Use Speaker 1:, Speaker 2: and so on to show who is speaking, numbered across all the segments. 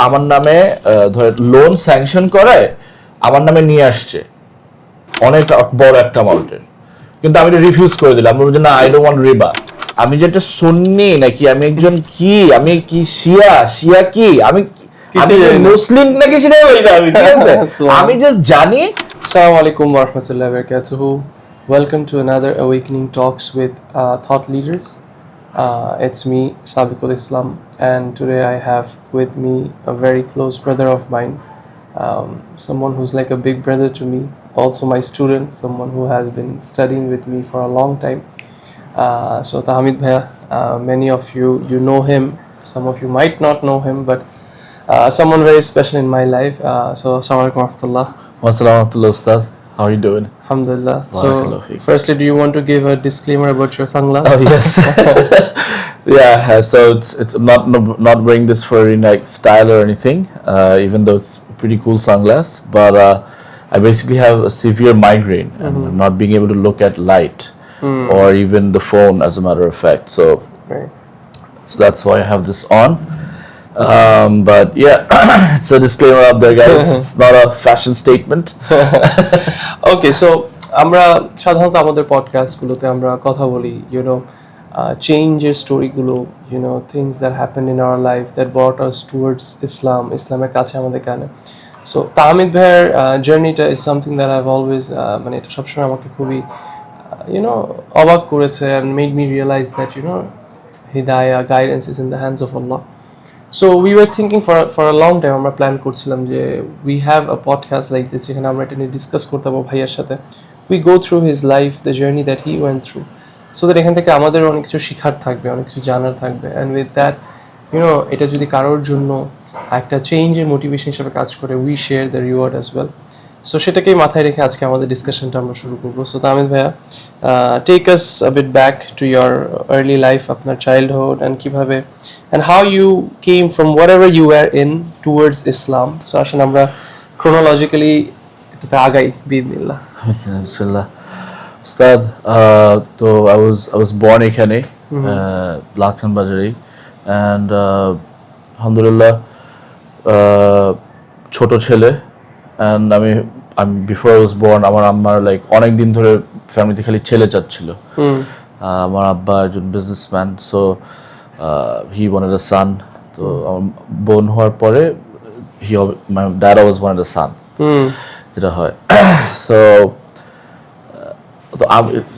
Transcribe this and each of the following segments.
Speaker 1: আমার নামে ধর লোন স্যাংশন করে আমার নামে নিয়ে আসছে অনেক বড় একটা অ্যামাউন্টের, কিন্তু আমি রিফিউজ করে দিলাম। আমি বলছি না, আই ডোন্ট ওয়ান্ট রিবা। আমি যেটা সুন্নি নাকি আমি একজন কি, আমি কি শিয়া কি, আমি মুসলিম নাকি সেটাই বলি না আমি, ঠিক আছে? আমি জাস্ট জানি।
Speaker 2: Assalamu alaikum wa rahmatullahi wa barakatuhu. Welcome to another Awakening Talks with Thought Leaders. It's me, Sabiqul Islam, and today I have with me a very close brother of mine, someone who's like a big brother to me, also my student, someone who has been studying with me for a long time. So Tahmid Bhaiya, many of you know him, some of you might not know him, but someone very special in my life. So Assalamu alaikum wa rahmatullah.
Speaker 1: Assalamualaikum Ustad. How are you doing?
Speaker 2: Alhamdulillah.
Speaker 1: Barakallahu
Speaker 2: So,
Speaker 1: feek.
Speaker 2: firstly, do you want to give a disclaimer about your sunglasses?
Speaker 1: Oh yes. Yeah. So it's not wearing this for any like style or anything. Even though it's a pretty cool sunglass, but I basically have a severe migraine and I'm not being able to look at light or even the phone, as a matter of fact. So
Speaker 2: Right.
Speaker 1: that's why I have this on. But yeah, it's a disclaimer up there, guys. It's not a fashion statement.
Speaker 2: Okay, so আমরা সাধারণত আমাদের পডকাস্টগুলোতে আমরা কথা বলি, চেঞ্জের স্টোরিগুলো, things that happened in our life that brought us towards Islam, ইসলামের কাছে আমাদের কেন। সো তাহমিদ ভাইয়ের জার্নিটা is something that I've always, মানে এটা সবসময় আমাকে খুবই অবাক করেছে and made me realize that hidayah, guidance is in the hands of Allah. So we were thinking for a long time, আমরা প্ল্যান করছিলাম যে we have a podcast like this যেখানে আমরা এটা নিয়ে ডিসকাস করতে পারবো ভাইয়ার সাথে। We go through his life, the journey that he went through, so that এখান থেকে আমাদের অনেক কিছু শিখার থাকবে, অনেক কিছু জানার থাকবে, and with that এটা যদি কারোর জন্য একটা চেঞ্জের মোটিভেশন হিসেবে কাজ করে, we share the reward as well. So সেটাকেই মাথায় রেখে আজকে আমাদের ডিসকাশনটা আমরা শুরু করবো। সো তাহমিদ ভাইয়া, take us a bit back to your early life, আপনার চাইল্ডহুড অ্যান্ড কীভাবে and how you came from whatever you are in towards Islam. So আসেন আমরা ক্রোনোলজিক্যালি এটাতে আগাই বিদিনিল্লাহ।
Speaker 1: Bismillah. Ustad, so I was born এখানে লাখান বাজারে, and alhamdulillah ছোট ছেলে, and আমি before I was born আমার আম্মার লাইক অনেক দিন ধরে ফ্যামিলিতে খালি ছেলে চাচ্ছিল। আমার আব্বা একজন businessman, so he wanted a son. তো আমার বোন হওয়ার পরে my dad always wanted a son, যেটা হয়। সো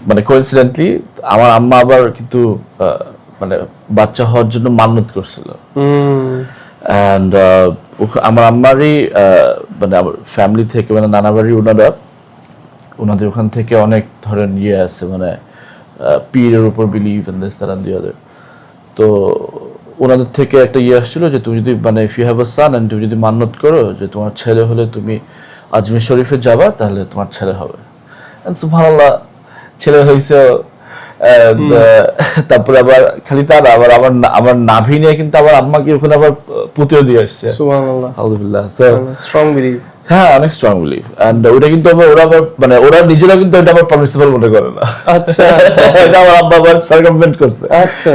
Speaker 1: মানে কোইন্সিডেন্টলি আমার আম্মা আবার কিন্তু মানে বাচ্চা হওয়ার জন্য মান্নত করছিল, অ্যান্ড আমার আম্মারই মানে আমার ফ্যামিলি থেকে, মানে নানা বাড়ি ওনাদের ওখান থেকে অনেক ধরেন আছে, মানে পীরের উপর believe and this that and the other. তো ওনাদের থেকে একটা আসছিল যে তুমি যদি মানে if you have a son and তুমি যদি মান্নত করো যে তোমার ছেলে হলে তুমি আজমির শরীফে যাবা, তাহলে তোমার ছেলে হবে। এন্ড সুবহানাল্লাহ, ছেলে হয়েছে। তারপরে আবার খালি তা না, আবার আমার নাভি নিয়ে কিন্তু আবার আম্মাকে ওখানে আবার পুঁতেও দিয়ে আসছে।
Speaker 2: সুবহানাল্লাহ,
Speaker 1: আলহামদুলিল্লাহ। So
Speaker 2: strong believe.
Speaker 1: হ্যাঁ, অনেক স্ট্রং বিলিভ। এন্ড ওটা কিন্তু ওরা আবার মানে ওরা নিজেরা কিন্তু এটা আবার পার্মিসিবল মনে করে না।
Speaker 2: আচ্ছা,
Speaker 1: এটা আমার আব্বা আবার সার্কামভেন্ট করছে।
Speaker 2: আচ্ছা,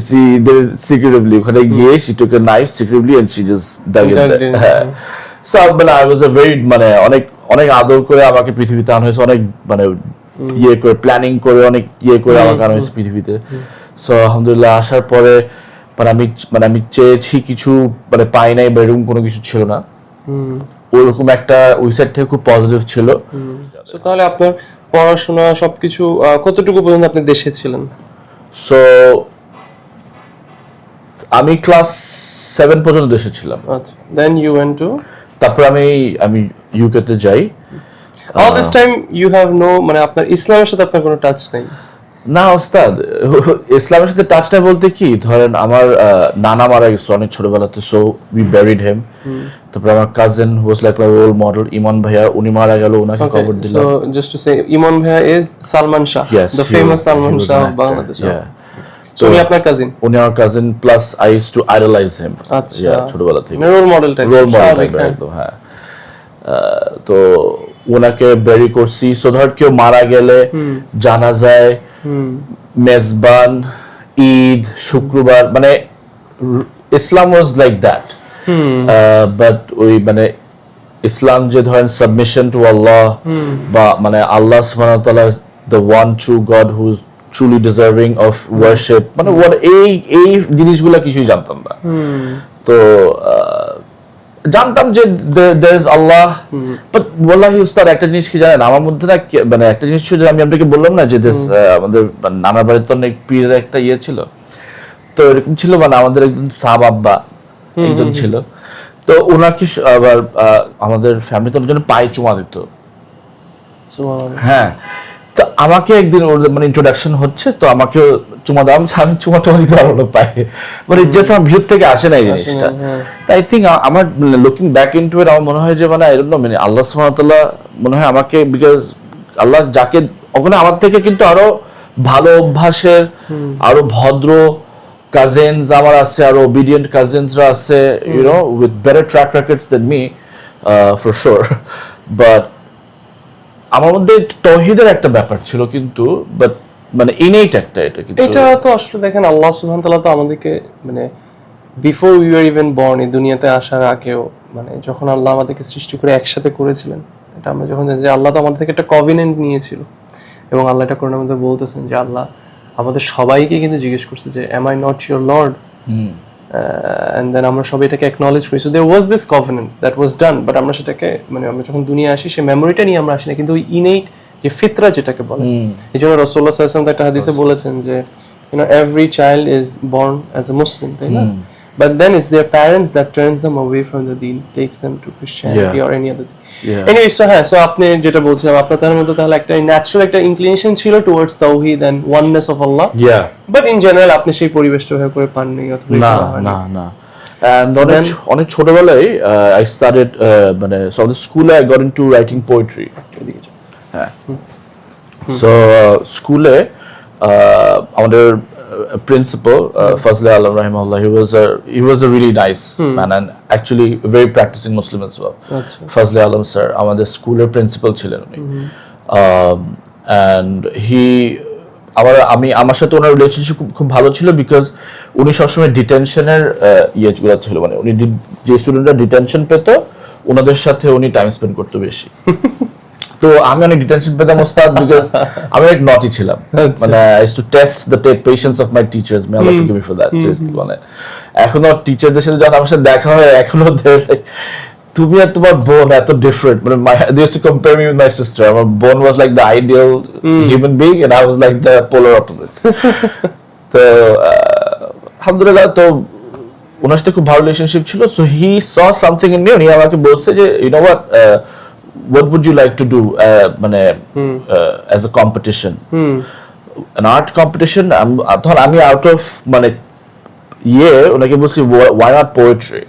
Speaker 1: সি দে সিক্রেটিভলি ওখানে গিয়ে she took a knife secretly and she just dug it there. হ্যাঁ। সো মানে I was a very মানে অনেক আদর করে আমাকে পৃথিবীতে আনা হয়েছে, অনেক মানে করে প্ল্যানিং করে অনেক করে আমাকে আনা হয়েছে পৃথিবীতে। সো আলহামদুলিল্লাহ আসার পরে মানে আমি চেয়েছি কিছু মানে পাই নাই বা এরকম কোনো কিছু ছিল না, ওরকম একটা ওই সাইড থেকে খুব পজিটিভ ছিল।
Speaker 2: সো তাহলে আপনার পড়াশোনা সবকিছু কতটুকু পর্যন্ত আপনি দেশে ছিলেন?
Speaker 1: সো আমি ক্লাস 7 পর্যন্ত দেশে ছিলাম।
Speaker 2: আচ্ছা, দেন ইউ ওয়েন্ট টু,
Speaker 1: তারপর আমি ইউকে তে যাই।
Speaker 2: All this time you have no, মানে আপনার ইসলামের সাথে আপনার কোনো টাচ নাই?
Speaker 1: না ওস্তাদ, ইসলামের সাথে টাচটা বলতে কি, ধরেন আমার নানা মারা গেছিল অনেক ছোটবেলাতে, সো উই ব্যারিড হিম। তারপর আমার cousin was like my role model, Emon ভাইয়া, উনি মারা গেল, ওনাকে কবর দিলাম।
Speaker 2: So just to say, Emon ভাইয়া is Salman Shah, the famous Salman Shah of Bangladesh. So উনি আপনার কাজিন?
Speaker 1: উনি আমার cousin, plus I used to idolize him.
Speaker 2: আচ্ছা,
Speaker 1: ছোটবেলা থেকে
Speaker 2: রোল মডেল টাইপ।
Speaker 1: একদম, হ্যাঁ। তো ওনাকে বেরি করছি। সো ধর কেউ মারা গেলে জানাজায়, মেজবান, ঈদ, শুক্রবার, মানে ইসলাম ওয়াজ লাইক দ্যাট। বাট ওই মানে ইসলাম যে ধরেন সাবমিশন টু আল্লাহ বা মানে আল্লাহ সুবহানাহু ওয়া তাআলা the one true God who's truly deserving of worship মানে what এই জিনিসগুলো কিছুই জানতাম না তো জানতাম যে there is Allah but wallahi উস্তাদ একটা জিনিস কি জানেন আমার মধ্যে না মানে একটা জিনিস ছিল যে আমি আপনাকে বললাম না যে আমাদের নানা বাড়িতে অনেক পীরের একটা ইয়ে ছিল তো এরকম ছিল মানে আমাদের একজন সাহাব আব্বা একজন ছিল তো ওনাকে আবার আমাদের ফ্যামিলিতে অনেকজন পায়ে চুমা দিত হ্যাঁ তো আমাকে একদিন ওর মানে ইন্ট্রোডাকশন হচ্ছে তো আমাকে চুমা দাম আমি চুমা দিতে পারবো না পায়ে মানে জাস্ট আমার ভিতর থেকে আসে না এই জিনিসটা আই থিঙ্ক আমার লুকিং ব্যাক ইনটু ইট আমার মনে হয় যে মানে আই ডোন্ট নো মানে আল্লাহ সুবহানাহু ওয়া তাআলা মনে হয় আমাকে বিকজ আল্লাহ যাকে ওখানে আমার থেকে কিন্তু আরো ভালো অভ্যাসের আরো ভদ্র কাজিনস আমার আছে আরো ওবিডিয়েন্ট কাজিনসরা আছে you know with better track records than me for sure but আমার মধ্যে তাওহীদের একটা ব্যাপার ছিল কিন্তু বাট মানে ইনেট একটা এটা কিন্তু
Speaker 2: এটা তো আসলে দেখেন আল্লাহ সুবহানাহু ওয়া তাআলা তো আমাদেরকে মানে before we are even born এই দুনিয়াতে আসার আগেও মানে যখন আল্লাহ আমাদেরকে সৃষ্টি করে একসাথে করেছিলেন এটা আমরা যখন জানি যে আল্লাহ তো আমাদের থেকে একটা কভিনেন্ট নিয়েছিল এবং আল্লাহ এটা কোরআনের মধ্যে বলতেছেন যে আল্লাহ আমাদের সবাইকে কিন্তু জিজ্ঞেস করছে যে am I not your lord and then আমরা সবাই এটাকে অ্যাকনলেজ করি so there was this covenant that was done but আমরা সেটাকে মানে আমরা যখন দুনিয়া আসি সেই মেমোরিটা নিয়ে আমরা আসি না কিন্তু ওই ইনেট যে ফিতরা যেটাকে বলে এইজন্য রাসূলুল্লাহ সাল্লাল্লাহু আলাইহি ওয়াসাল্লাম একটা হাদিসে বলেছেন যে you know every child is born as a Muslim তাই না but then it's their parents that turns them away from the deen takes them to Christianity or any other thing anyway so আপনি যেটা বলছিলাম আপনার তার মধ্যে তাহলে একটা ন্যাচারাল একটা ইনক্লিনেশন ছিল টুয়ার্ডস তাওহীদ and oneness of Allah but in general আপনি সেই পরিবেশটা ভাবে করে পাননি অথবা
Speaker 1: না and অনেক ছোটবেলায় I started মানে স্কুলে I got into writing poetry হ্যাঁ so স্কুলে আমাদের principal Fazle Alam rahimahullah he was a really nice man and actually a very practicing Muslim as well Fazle Alam sir আমাদের স্কুলের প্রিন্সিপাল ছিলেন উনি and আমার সাথে ওনার রিলেশনশিপ খুব ভালো ছিল বিকজ উনি সবসময় ডিটেনশনের ইয়েগুলো ছিল মানে উনি যে স্টুডেন্টরা ডিটেনশন পেত ওনাদের সাথে উনি টাইম স্পেন্ড করতো বেশি তো আমি অনেক ডিটেনশন পেতাম ওস্তাদ বিকজ আমি অনেক নটি ছিলাম মানে I use to test the patience of my teachers May Allah forgive me for that seriously মানে এখনো টিচারদের সাথে যখন আমার সাথে দেখা হয় এখনো তুমি আর তোমার বোন এত ডিফারেন্ট মানে they used to compare me with my sister আমার বোন was like the ideal human being and I was like the polar opposite তো আলহামদুলিল্লাহ তো ওনার সাথে খুব ভালো রিলেশনশিপ ছিল so he saw something in me উনি আমাকে বলছে যে you know what would you like to do মানে as a competition an art competition তখন আমি out of মানে ওনাকে বলছি why not poetry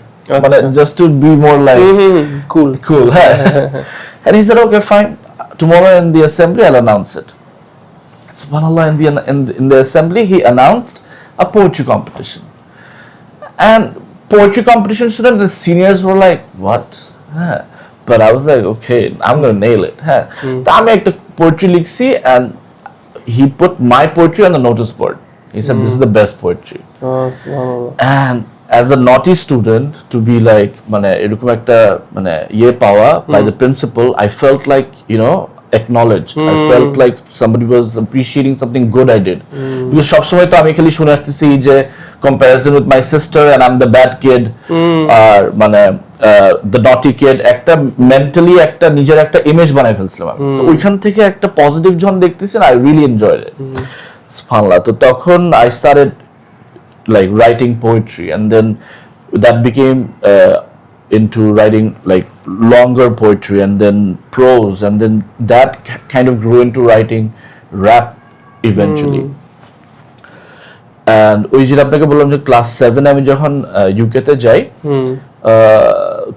Speaker 1: just to be more like cool and he said okay fine tomorrow in the assembly I'll announce it subhanallah in the assembly he announced a poetry competition and poetry competition students the seniors were like what but I was like okay I'm going to nail it তো আমি একটা poetry লিখছি and he put my poetry on the notice board he said this is the best poetry and as a naughty student to be like মানে এরকম একটা মানে পাওয়া by the principal I felt like you know acknowledged I felt like somebody was appreciating something good I did because সব সময় তো আমি খালি শুনে আসতেছি যে comparison with my sister and I'm the bad kid আর মানে the naughty kid একটা mentally একটা নিজের একটা ইমেজ বানাই ফেলছিলাম তো ওইখান থেকে একটা পজিটিভ জন দেখতেছি I really enjoyed it সুবহানাল্লাহ তো তখন I started like writing poetry and then that became into writing like longer poetry and then prose and then that kind of grew into writing rap eventually and ওই যে আপনাকে বললাম যে class 7 আমি যখন ইউকে তে যাই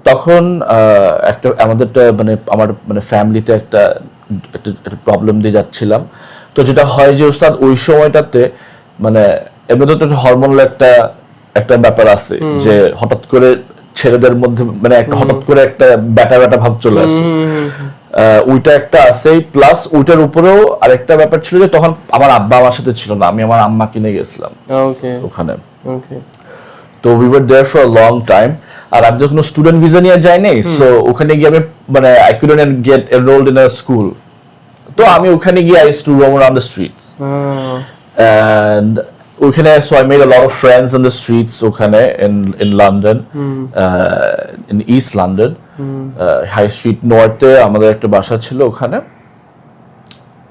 Speaker 1: তখন একটা আমাদের মানে আমার মানে ফ্যামিলিতে একটা প্রবলেম দিয়ে যাচ্ছিলাম তো যেটা হয় যে উস্তাদ ওই সময়টাতে মানে এমনিতে তো হরমোনাল একটা ব্যাপার আছে যে হঠাৎ করে ছেলেদের মধ্যে মানে একটা হঠাৎ করে একটা ব্যাটা ভাব চলে আসে ওইটা একটা আছে প্লাস ওইটার উপরেও আরেকটা ব্যাপার ছিল যে তখন আমার আব্বা আমার সাথে ছিল না আমি আমার আম্মাকে নিয়ে গেছিলাম ওখানে তো we were there for a long time. আর আমি তো কোনো স্টুডেন্ট ভিসা নিয়ে যাইনি, সো ওখানে গিয়ে আমি মানে I couldn't get enrolled in a school. তো আমি ওখানে গিয়ে I used to roam around the streets and ওখানে so I made a lot of friends on the streets ওখানে in London, in East London, high street নর্থে আমাদের একটা বাসা ছিল ওখানে।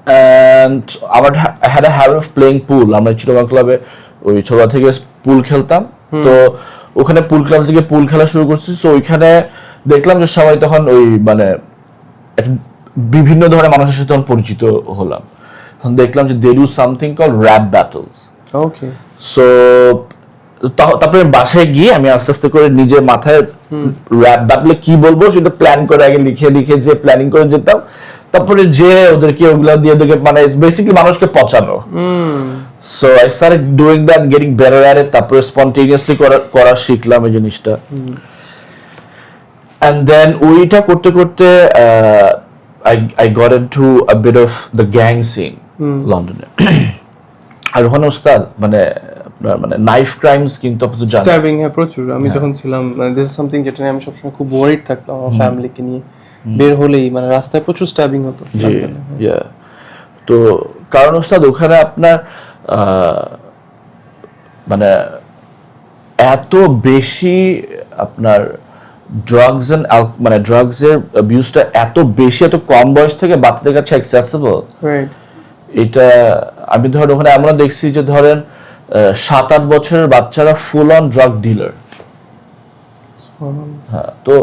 Speaker 1: And I had a habit of playing pool. আমরা চিটাগাং ক্লাবে ওই ছোট থেকে পুল খেলতাম, তো ওখানে পুল ক্লাব থেকে পুল খেলা শুরু করছি। সো ওইখানে দেখলাম যে সবাই তখন ওই মানে বিভিন্ন ধরনের মানুষের সাথে তখন পরিচিত হলাম। তখন দেখলাম যে they do something call rap battles.
Speaker 2: Okay,
Speaker 1: so তারপরে বাসায় গিয়ে আমি আস্তে আস্তে করে নিজের মাথায় র্যাপ ব্যাটলে কি বলবো সেটা প্ল্যান করে আগে লিখে লিখে যে প্ল্যানিং করে যেতাম, তারপরে যে ওদেরকে ওগুলা দিয়ে ওদেরকে মানে বেসিক্যালি মানুষকে পচানো। So I started doing that, getting better at it. তারপরে স্পন্টেনিয়াসলি করা শিখলাম এই জিনিসটা। এন্ড দেন ওইটা করতে করতে I got into a bit of the gang scene লন্ডনে। আর ওখানে ওস্তাদ মানে আপনার মানে নাইফ ক্রাইমস কিন্তু আপনি তো জানেন,
Speaker 2: স্ট্যাবিং হ্যাঁ প্রচুর। আমি যখন ছিলাম দিস ইজ সামথিং যেটা নিয়ে আমি সবসময় খুব ওয়ারিড থাকতাম আমার ফ্যামিলিকে নিয়ে। বের হলেই মানে রাস্তায় প্রচুর স্ট্যাবিং হতো।
Speaker 1: জি, তো কারণ ওস্তাদ ওখানে আপনার মানে এত বেশি আপনার ড্রাগস এন্ড মানে ড্রাগসের অ্যাবিউজটা এত বেশি, এত কম বয়স থেকে বাচ্চাদের কাছে অ্যাক্সেসিবল। এটা আমি ধরেন ওখানে আমরা দেখছি যে ধরেন 7-8 বছরের বাচ্চারা ফুল অন ড্রাগ ডিলার। হ্যাঁ, তো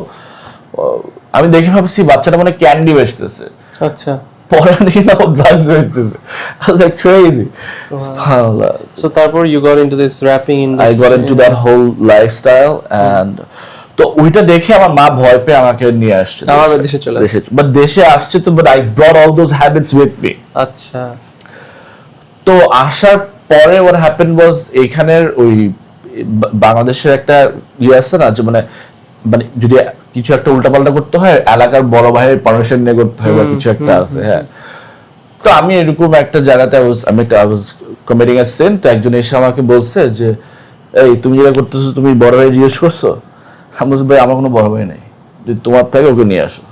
Speaker 1: আমি দেখে ভাবছি বাচ্চাটা মানে ক্যান্ডি বেচতেছে,
Speaker 2: আচ্ছা
Speaker 1: পরে দেখি না drugs বেচতেছে। I was like crazy. Subhanallah.
Speaker 2: So তারপর you got into this rapping industry.
Speaker 1: I got into that whole lifestyle and তো ওইটা দেখে আমার মা ভয় পেয়ে আমাকে নিয়ে আসছে,
Speaker 2: আমার দেশে চলে আসছে।
Speaker 1: বাট দেশে আসছে তো, but I brought all those habits with me.
Speaker 2: আচ্ছা,
Speaker 1: তো আসার পরে what happened was এখানের ওই বাংলাদেশের একটা ইয়ে আছে না যে মানে মানে যদি কিছু একটা উল্টাপাল্টা করতে হয় এলাকার বড় ভাইয়ের পারমিশন নিয়ে করতে হয় বা কিছু একটা আছে। হ্যাঁ, তো আমি এরকম একটা জায়গাতে I was committing a sin। তো একজন এসে আমাকে বলছে যে এই তুমি যেটা করতেছো তুমি বড় ভাই জিজ্ঞেস করছো? আমি বলছি ভাই আমার কোনো বড় ভাই নেই, যদি তোমার থাকে ওকে নিয়ে আসো।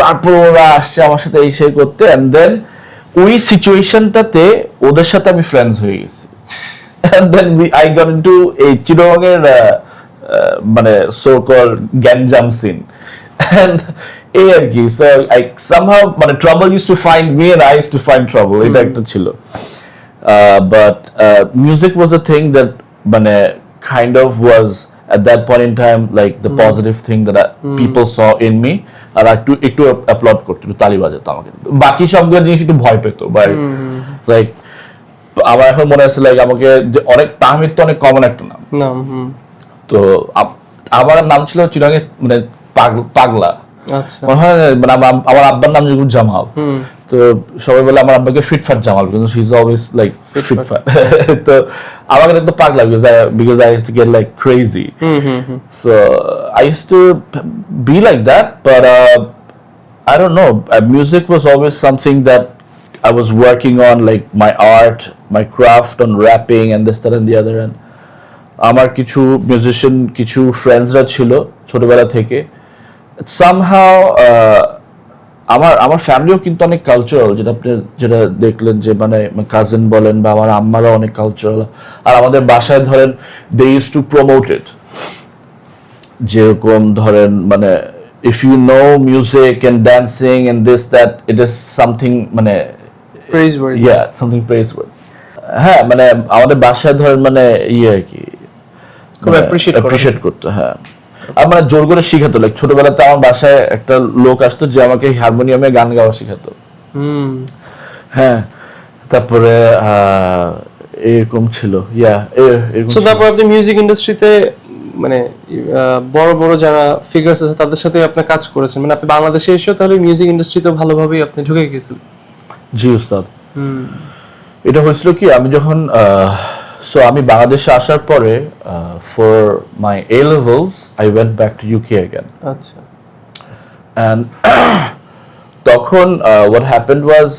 Speaker 1: তারপর ওরা আসছে আমার সাথে এই সেই করতে, এন্ড দেন ওই সিচুয়েশনটাতে ওদের সাথে আমি ফ্রেন্ডস হয়ে গেছি। And then I got into এই চিটাগাংয়ের মানে সো কল গ্যাঞ্জাম সিন এন্ড এই আর কি। সো আই সামহাউ মানে trouble use to find me and I use to find trouble, এটা একটা ছিল। But music was a thing that মানে kind of was at that point in time like the positive thing that people saw in me, আর একটু অ্যাপ্লড করতো, একটু তালি বাজাতো আমাকে। বাকি সবগুলো জিনিস একটু ভয় পেতো, বাট লাইক আমার এখন মনে আছে লাইক আমাকে অনেক তাহমিদ তো অনেক কমন একটা নাম। তো আমার নাম ছিল চিরাঙে মানে পাগলা।
Speaker 2: আচ্ছা,
Speaker 1: মানে আমার আব্বার নাম যেগুলো জামাল, তো সবাই বলে আমার আব্বাকে ফিটফাট জামাল, কিন্তু হি ইজ অলওয়েজ লাইক ফিটফাট। তো আমাকে একটু পাগলা because I used to get like crazy. So I used to be like that, but I don't know, music was always something that I was working on, like my art, my craft on rapping and this, that and the other. And আমার কিছু musician কিছু ফ্রেন্ডসরা ছিল ছোটবেলা থেকে। Somehow আমার ফ্যামিলিও কিন্তু অনেক cultural, যেটা দেখলেন যে মানে কাজিন বলেন বা আমার আম্মারা অনেক কালচারাল। আর আমাদের বাসায় ধরেন they use to promote it, যেরকম ধরেন মানে if you know music and dancing and this that it is something মানে
Speaker 2: praiseworthy.
Speaker 1: Yeah, something praiseworthy. হ্যাঁ, মানে আমাদের বাসায় ধরেন মানে ইয়ে আর কি
Speaker 2: খুব appreciate
Speaker 1: করতো। হ্যাঁ, আর মানে জোর করে শিখাতো। লাইক ছোটবেলাতে আমার বাসায় একটা লোক আসতো যে আমাকে হারমোনিয়ামে গান গাওয়া শিখাতো। হ্যাঁ, তারপরে এরকম ছিল।
Speaker 2: সো তারপর আপনি মিউজিক ইন্ডাস্ট্রিতে মানে বড় বড় যারা ফিগারস আছে তাদের সাথে আপনি কাজ করেছেন, মানে আপনি বাংলাদেশে এসেও তাহলে মিউজিক ইন্ডাস্ট্রিতে ভালোভাবেই আপনি ঢুকে গেছিলেন।
Speaker 1: জি উস্তাদ, এটা হয়েছিল কি আমি যখন সো আমি বাংলাদেশে আসার পরে for my A levels I went back to UK again.
Speaker 2: আচ্ছা,
Speaker 1: and তখন what happened was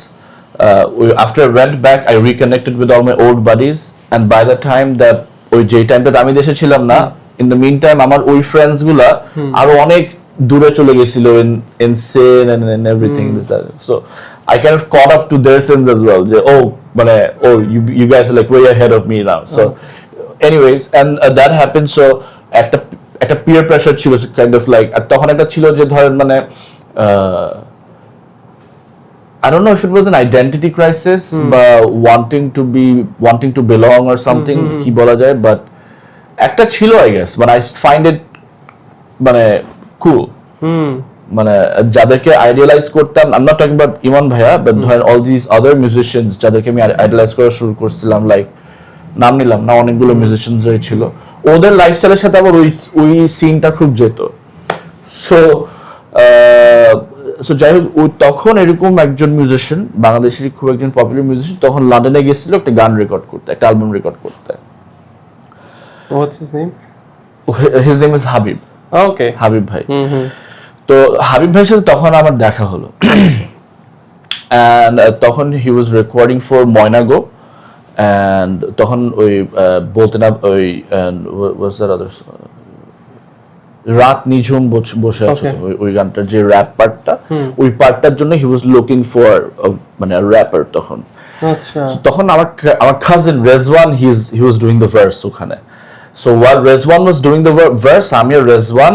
Speaker 1: after I went back I reconnected with all my old buddies, and by the time that ওই যে টাইমটাতে আমি দেশে ছিলাম না, ইন দ্য মিন টাইম আমার ওই ফ্রেন্ডস গুলা আরো অনেক দূরে চলে গেছিল in sin and everything this that. So I kind of caught up to their sins as well, যে মানে you guys are like way ahead of me now. So anyways, and that happened. So একটা peer pressure ছিল kind of like, আর তখন একটা ছিল যে ধরেন মানে I don't know if it was an identity crisis, but wanting to belong or something, কি বলা যায়, but একটা ছিল I guess, but I find it মানে cool. মানে যাদেরকে আইডিয়ালাইজ করতাম, I'm not talking about ইমন ভাইয়া, but ধরেন all these other musicians যাদেরকে আমি আইডিয়ালাইজ করা শুরু করছিলাম, লাইক নাম নিলাম না, অনেকগুলো মিউজিশিয়ানস ছিল, ওদের লাইফস্টাইলের সাথে আবার ওই সিনটা খুব যেত। সো যাই হোক, ওই তখন এরকম একজন মিউজিশিয়ান, বাংলাদেশের খুব একজন পপুলার মিউজিশিয়ান, তখন লন্ডনে গেছিল একটা গান রেকর্ড করতে, একটা অ্যালবাম রেকর্ড করতে।
Speaker 2: What's his name?
Speaker 1: His name is Habib.
Speaker 2: Okay.
Speaker 1: Habib ভাই। তো হাবিব ভাইয়ের সাথে তখন আমার দেখা হলো, and তখন he was recording for ময়নাগো, and তখন ওই বলতে না ওই what's that other রাত নিঝুম বসে আছে, ওই গানটার যে র্যাপ পার্টটা, ওই পার্টটার জন্য he was looking for মানে র্যাপার তখন।
Speaker 2: আচ্ছা।
Speaker 1: তখন আমার cousin Rezwan, he was doing the verse ওখানে। So while Rezwan was doing the verse, আমি আর Rezwan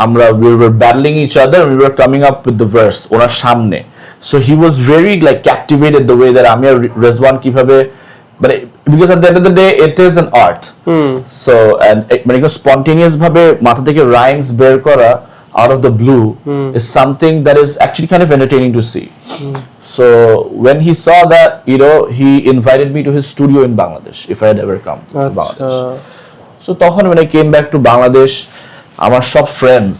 Speaker 1: আমরা we were battling each other, we were coming up with the verse ওনার সামনে। So he was very like captivated the way that আমি আর Rezwan কিভাবে, মানে because at the end of the day it is an art. So and মানে spontaneous ভাবে মাথা থেকে rhymes বের করা out of the blue is something that is actually kind of entertaining to see. So when he saw that, he invited me to his studio in Bangladesh if I had ever come to Bangladesh. So তখন when I came back to Bangladesh, আমার সব friends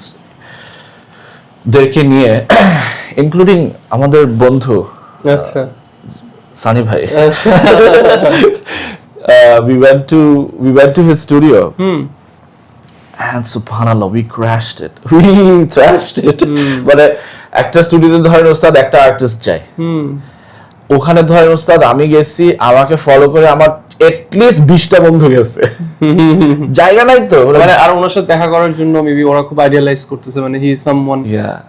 Speaker 1: দেরকে নিয়ে, including আমাদের বন্ধু
Speaker 2: আচ্ছা
Speaker 1: সানি ভাই, we went to his studio, and subhanallah we crashed it, we trashed it. মানে একটা স্টুডিওতে ধরেন ওস্তাদ একটা আর্টিস্ট যায়, ওখানে ধরেন ওস্তাদ আমি গেছি, আমাকে ফলো করে আমার এটলিস্ট 20টা বন্ধু গেছে, জায়গা নাই তো,
Speaker 2: মানে আর ওনার সাথে দেখা করার জন্য মেবি ওরা খুব আইডিয়ালাইজ করতেছে, মানে হি ইজ সামওয়ান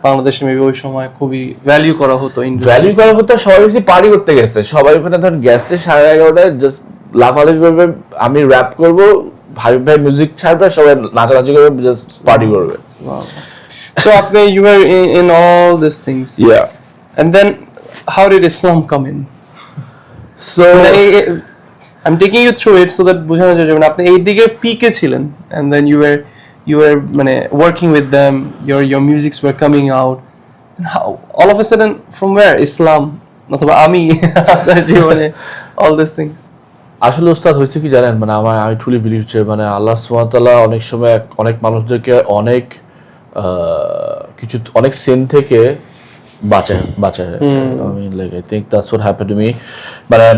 Speaker 2: বাংলাদেশে মেবি ওই সময় খুবই ভ্যালু করা হতো,
Speaker 1: সবাই বেশি পার্টি করতে গেছে, সবাই ওখানে ধরেন গেছে 11:30টায়, জাস্ট লাফালাফি করবে, আমি র‍্যাপ করব, ভাই মিউজিক ছাড়বে, সবাই নাচানাচি করবে, জাস্ট পার্টি করবে।
Speaker 2: So আপনি you were in all these things, and then how did Islam come in?
Speaker 1: So
Speaker 2: I'm taking you through it so that বোঝানো যায় যে আপনি এই দিকে পিকে ছিলেন, and then you were মানে working with them, your musics were coming out, and how all of a sudden from where Islam অথবা আমি আপনার জীবনে all these things?
Speaker 1: আসলে ওস্তাদ হয়েছে কি জানেন, মানে আমি ট্রুলি বিলিভ যে মানে আল্লাহ সুবহানাহু ওয়া তাআলা অনেক সময় অনেক মানুষদেরকে অনেক কিছু অনেক সিন থেকে বাঁচায়। I mean like I think that's what happened to me. মানে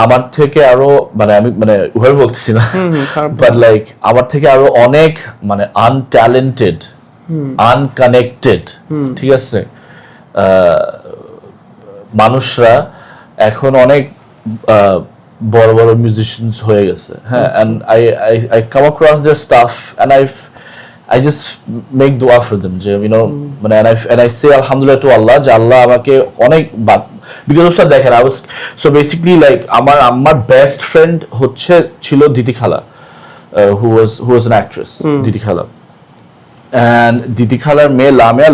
Speaker 1: আমার থেকে আরো, মানে আমি মানে উভয় বলতেছি না, বাট লাইক আমার থেকে আরো অনেক মানে আনট্যালেন্টেড, আনকানেক্টেড, ঠিক আছে, মানুষরা এখন অনেক বড় বড় মিউজিশিয়ানস হয়ে গেছে, হ্যাঁ, and I come across their stuff and I just make dua for them, যে মানে and I say alhamdulillah to Allah, যে আল্লাহ আমাকে অনেক, because ওস্তাদ দেখেন I was so basically like আমার আম্মার বেস্ট ফ্রেন্ড ছিল দিতি খালা, who was an actress, দিতি খালা, and দিতি খালার মেয়ে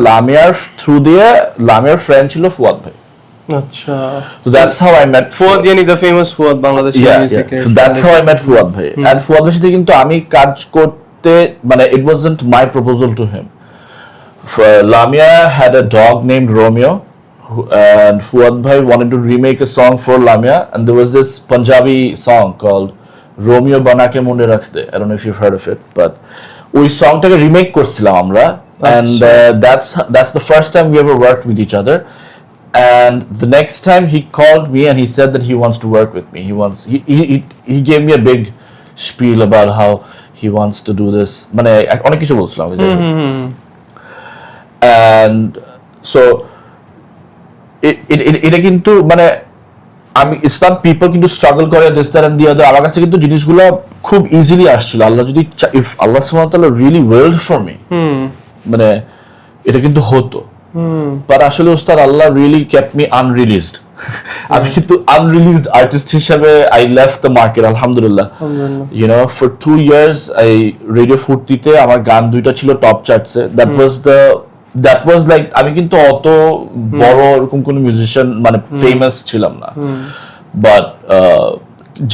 Speaker 1: লামিয়ার থ্রু দিয়ে লামিয়ার ফ্রেন্ড ছিল ফুয়াদ ভাই।
Speaker 2: আচ্ছা,
Speaker 1: so that's how I met
Speaker 2: Fuad, yani the famous Fuad, Bangladeshi music.
Speaker 1: So that's how I met Fuad ভাই, and ফুয়াদ ভাইয়ের সাথে কিন্তু আমি কাজ করতে, মানে it wasn't my proposal to him. Lamia had a dog named Romeo, and Fuad bhai wanted to remake a song for Lamia, and there was this Punjabi song called Romeo Banake Munde Rakhde. I don't know if you've heard of it, but ওই songটাকে remake করছিলাম আমরা, and that's the first time we ever worked with each other. And the next time he called me and he said that he wants to work with me. He gave me a big spiel about how he wants to do this. মানে অনেক কিছু বলছিলাম, and so এটা কিন্তু মানে আমি, it's not people কিন্তু struggle করে this that and the other, আমার কাছে কিন্তু জিনিসগুলো খুব ইজিলি আসছিল। আল্লাহ যদি ইফ আল্লাহ সুবহানাহু ওয়া তাআলা রিয়েলি ওয়েলড ফর মি, মানে এটা কিন্তু হতো। বাট আসলে উস্তাদ Allah really kept me unreleased. আমি কিন্তু আনরিলিজড আর্টিস্ট হিসেবে আই লেফট দ্য মার্কেট, আলহামদুলিল্লাহ। You know, for 2 years I radio ফুর্তিতে আমার গান 2টা ছিল টপ চার্টসে। দ্যাট ওয়াজ লাইক, আমি কিন্তু অত বড় এরকম কোনো মিউজিশিয়ান মানে ফেমাস ছিলাম না, বাট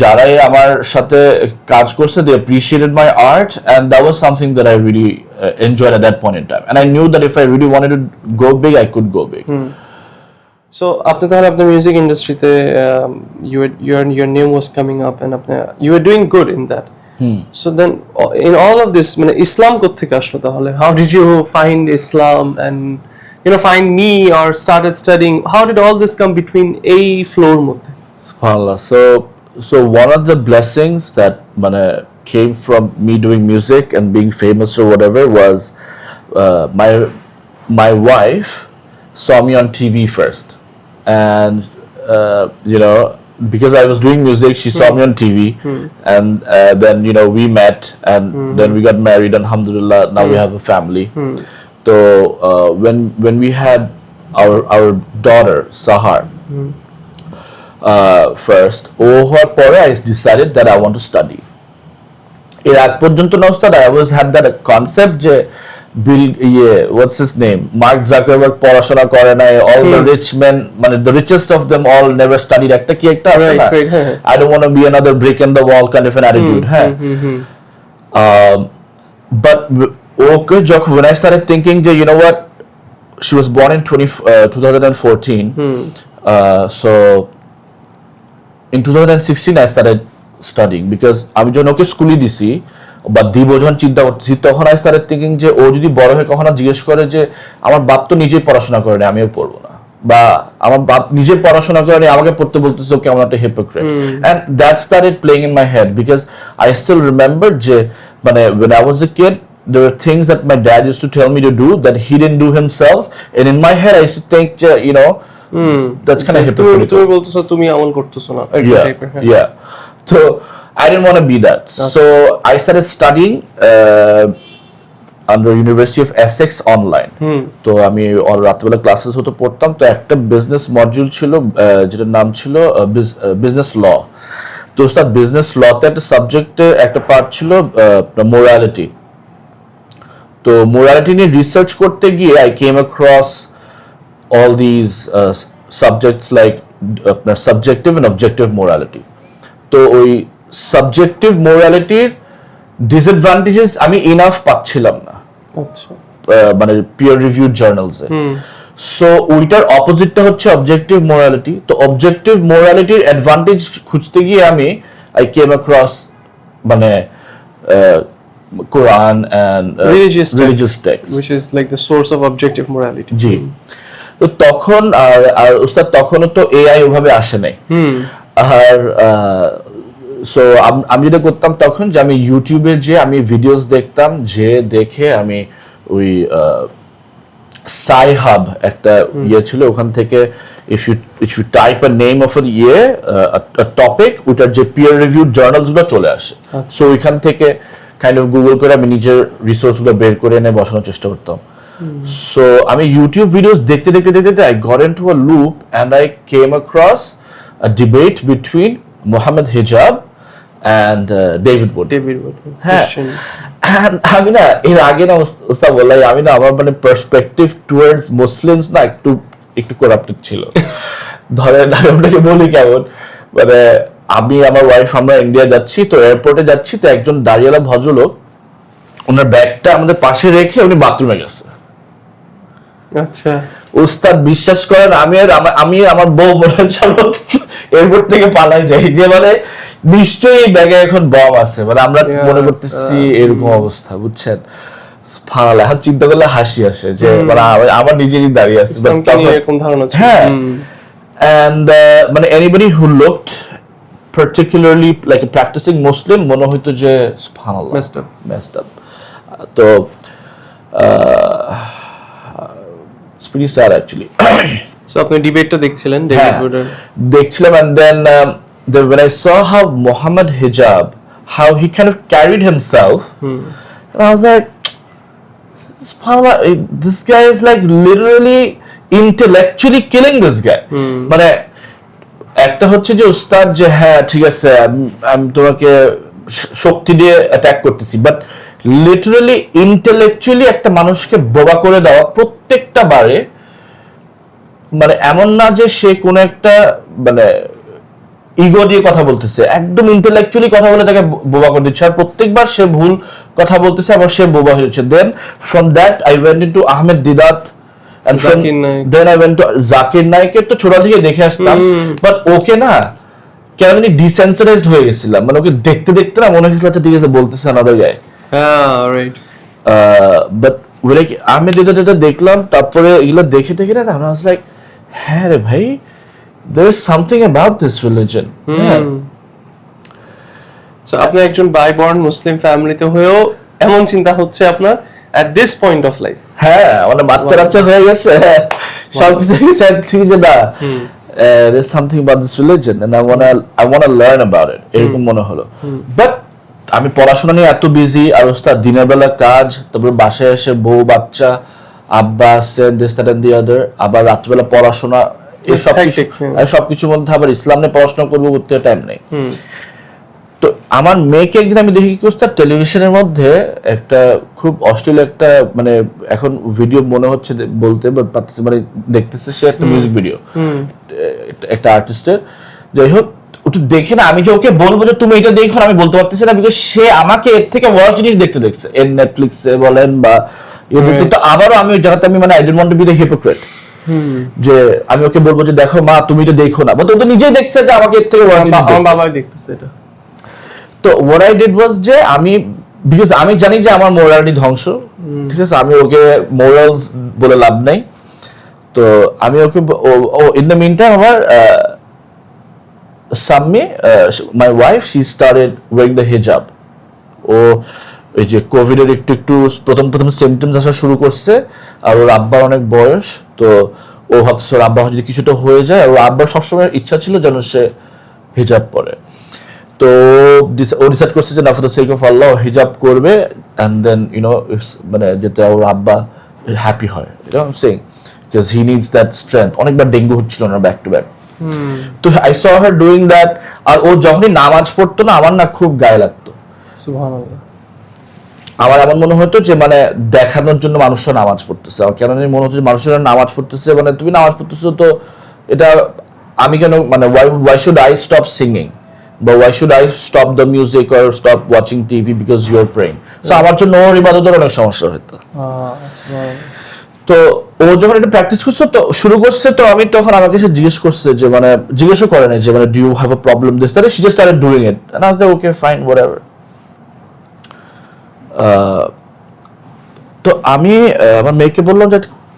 Speaker 1: যারাই আমার সাথে কাজ করছে they appreciated my art, and that was something that I really enjoyed at that point in time, and I knew that if I really wanted to go big I could go big.
Speaker 2: So আপনি তাহলে আপনার music ইন্ডাস্ট্রিতে your name was coming up and you were doing good in that. So then in all of this মানে ইসলাম কোত্থেকে আসলো তাহলে? How did you find Islam and find me or started studying? How did all this come between এই floor মধ্যে?
Speaker 1: SubhanAllah. So one of the blessings that came from me doing music and being famous or whatever was my wife saw me on TV first, and because I was doing music, she saw me on TV, and then we met, and then we got married. Alhamdulillah, now we have a family. So when we had our daughter Sahar, first, হওয়ার পরে I decided that I want to study. এর আগ পর্যন্ত না উস্তাদ, I always had that concept যে what's his name, Mark Zuckerberg পড়াশোনা করে নাই, all the rich men মানে the richest of them all never studied, একটা কি একটা আছে না, I don't want to be another brick in the wall kind of an attitude. But okay, when I started thinking যে you know what, she was born in 2014, so in 2016 I started studying, because আমি যখন ওকে স্কুলে দিছি বা দিব যখন চিন্তা করতেছি, তখন I started thinking যে ও যদি বড় হয়ে কখনো জিজ্ঞেস করে যে আমার বাপ তো নিজেই পড়াশোনা করে না, আমিও পড়বো না, বা আমার বাপ নিজে পড়াশোনা করে আমাকে পড়তে বলতেছে, ও কেমন একটা hypocrite. And that started playing in my head, because I still remember যে when I was a kid there were things that my dad used to tell me to do that he didn't do himself, and in my head I used to think that's kind of hypocritical.
Speaker 2: তুমি বলতেছো তুমি আমল করতেছো না,
Speaker 1: yeah. So I didn't want to be that. So I started studying under University of Essex online. তো আমি রাতবেলা classes হতো, পড়তাম। তো একটা বিজনেস মডিউল ছিল যেটার নাম ছিল বিজনেস ল। তো ওস্তাদ বিজনেস লতে একটা সাবজেক্টে একটা পার্ট ছিল মোরালিটি। তো মোরালিটি নিয়ে রিসার্চ করতে গিয়ে I came across all these subjects like subjective and objective morality. তো ওই সাবজেক্টিভ মোরালিটির ডিসঅ্যাডভান্টেজেস আমি ইনাফ পাচ্ছিলাম না,
Speaker 2: আচ্ছা,
Speaker 1: পিয়ার রিভিউড জার্নালসে। সো ওইটার অপোজিটটা হচ্ছে অবজেক্টিভ মোরালিটি। তো অবজেক্টিভ মোরালিটির অ্যাডভান্টেজ খুঁজতে গিয়ে I came across Quran and religious texts,
Speaker 2: which is like the source of objective morality.
Speaker 1: জি। তো তখন আর উস্তাদ তখনও তো এআই ওভাবে আসে নাই। আর সো আমি যেটা করতাম তখন যে আমি ইউটিউবে যে আমি ভিডিওস দেখতাম, যে দেখে আমি ওই সাই হাব একটা ছিল, ওখান থেকে if you type a name of a topic, ওটার যে পিয়ার রিভিউড জার্নালস গুলো চলে আসে। সো ওইখান থেকে কাইন্ড অফ গুগল করে আমি নিজের রিসোর্স গুলো বের করে এনে বসানোর চেষ্টা করতাম। সো আমি ইউটিউব ভিডিওস দেখতে I got into a loop and I came across a debate between Mohammed Hijab and David Wood. হ্যাঁ, আমি না এর আগে না ওস্তাদ বললাই, আমি না আমার পার্সপেক্টিভ টুয়ার্ডস মুসলিমস না একটু করাপ্টেড ছিল। ধরেন আমি আপনাকে বলি কেমন, আমি আমার ওয়াইফ আমরা ইন্ডিয়া যাচ্ছি, তো এয়ারপোর্টে যাচ্ছি, তো একজন দাঁড়িয়েলা ভদ্রলোক ওনার ব্যাগটা আমাদের পাশে রেখে উনি বাথরুমে গেছে।
Speaker 2: আচ্ছা
Speaker 1: উস্তাদ বিশ্বাস করেন, আমি আমার বউ মনে হচ্ছে এয়ারপোর্ট থেকে পালাই যাই, যে নিশ্চয়ই এই ব্যাগে এখন বম আছে, আমরা মনে করতেছি এরকম অবস্থা, বুঝছেন? এখন চিন্তা করলে হাসি আসে যে আমার নিজেরই দাঁড়িয়ে আছে। হ্যাঁ, and anybody who looked particularly like a practicing Muslim মনে হইতো যে সুবহানাল্লাহ messed up. তো it's pretty sad actually.
Speaker 2: So আপনি ডিবেটটা দেখছিলেন, ডেভিড উডের
Speaker 1: দেখছিলাম, and then when I saw how Mohammed Hijab how he kind of carried himself, and I was like, subhanallah, this guy is like literally intellectually killing this guy. মানে একটা হচ্ছে যে উস্তাদ যে হ্যাঁ ঠিক আছে আমি তোমাকে শক্তি দিয়ে অ্যাটাক করতেছি, বাট লিটারালি ইন্টেলেকচুয়ালি একটা মানুষকে বোবা করে দেওয়া প্রত্যেকটা বারে, মানে এমন না যে সে কোনো একটা মানে ইগো দিয়ে কথা বলতেছে, একদম ইন্টেলেকচুয়ালি কথা বলে তাকে বোবা করে দিচ্ছে, আর প্রত্যেকবার সে ভুল কথা বলতেছে আবার সে বোবা হয়ে যাচ্ছে। Then from that I went into Ahmed Deedat, and from then I went to Zakir নাইকের তো ছোট থেকে দেখে আসতাম, বাট ওকে না কেন ডিসেন্সিটাইজড হয়ে গেছিলাম, মানে ওকে দেখতে দেখতে না মনে হয়েছিল ঠিক আছে বলতেছে আনাদার গায়,
Speaker 2: রাইট।
Speaker 1: বাট লাইক আমি যেটা দেখলাম তারপরে এগুলো দেখে দেখে না I was like হ্যাঁ রে ভাই, there is something about this religion.
Speaker 2: So আপনি একজন বাই বর্ন মুসলিম ফ্যামিলিতে হয়েও এমন চিন্তা হচ্ছে আপনার at this point of life?
Speaker 1: হ্যাঁ মানে বাচ্চা হয়ে গেছে সবকিছু থেকে যে না there's something about this religion and I wanna learn about it, এরকম মনে হলো। বাট আমি পড়াশোনা নিয়ে এত বিজি, আর ওস্তাদ দিনের বেলা কাজ, তারপর বাসায় এসে বউ বাচ্চা আব্বা আসছেন this that and the other, আবার রাত্রিবেলা পড়াশোনা, এই সবকিছুর মধ্যে আবার ইসলাম নিয়ে পড়াশোনা করবো করতে টাইম নেই। তো আমার মেয়েকে একদিন আমি দেখি কি ওস্তাদ টেলিভিশনের মধ্যে একটা খুব অশ্লীল একটা মানে এখন ভিডিও মনে হচ্ছে বলতে মানে দেখতেছে, সে একটা মিউজিক ভিডিও একটা আর্টিস্টের, যাই হোক ওটা দেখে না আমি যে ওকে বলবো যে তুমি এটা দেখো আমি বলতে পারতেছি না, বিকজ সে আমাকে এর থেকে ওয়ার্স জিনিস দেখতে দেখছে, এর নেটফ্লিক্সে বলেন বা তো আবারও আমি ওই জায়গাতে আমি মানে I don't want to B the hypocrite যে আমি ওকে বলবো যে দেখো মা তুমি তো দেখো না, বাট ও তো নিজেই দেখছে যে আমাকে এর থেকে ওয়ার্স জিনিস,
Speaker 2: আমার বাবাই দেখতেছে এটা।
Speaker 1: তো what I did was যে আমি বিকজ আমি জানি যে আমার মোরালিটি ধ্বংস, ঠিক আছে, আমি ওকে মোরালস বলে লাভ নাই, তো আমি ওকে ইন দ্য মিন টাইম আমার Sammi my wife she started wearing the hijab. ও এই যে কোভিডের একটু প্রথম সিমটমস আসা শুরু করছে, আর ওর আব্বার অনেক বয়স, তো ও ভাবছে ওর আব্বা যদি কিছুটা হয়ে যায়, আর ওর আব্বার সবসময় ইচ্ছা ছিল যেন সে হিজাব পরে, তো ও ডিসাইড করছে যে না ফর দ্য সেক অফ আল্লাহ হিজাব করবে, এন্ড দেন মানে যেটা ওর আব্বা হ্যাপি হয়, saying because he needs that strength. অনেকবার ডেঙ্গু হচ্ছিল না ব্যাক টু ব্যাক, তো I saw her doing that, আর ও যখনই নামাজ পড়তো না আমার না খুব গায়ে লাগতো,
Speaker 2: সুবহানাল্লাহ।
Speaker 1: আমার এমন মনে হতো যে মানে দেখানোর জন্য মানুষরা নামাজ পড়তেছে, আর কেন মনে হতো যে মানুষরা নামাজ পড়তেছে, মানে তুমি নামাজ পড়তেছো তো এটা আমি কেন মানে why should I stop singing? But why should I stop the music or stop watching TV because you're praying? So আমার জন্য ওর ইবাদতের অনেক সমস্যা হতো। তো ও যখন এটা প্র্যাকটিস করছে তো শুরু করছে, তো আমি তখন আমাকে সে জিজ্ঞেস করছে যে মানে জিজ্ঞেসও করে না যে মানে do you have a problem this that, she just started doing it and I was like okay fine whatever. তো আমি আমার মেয়েকে বললাম যে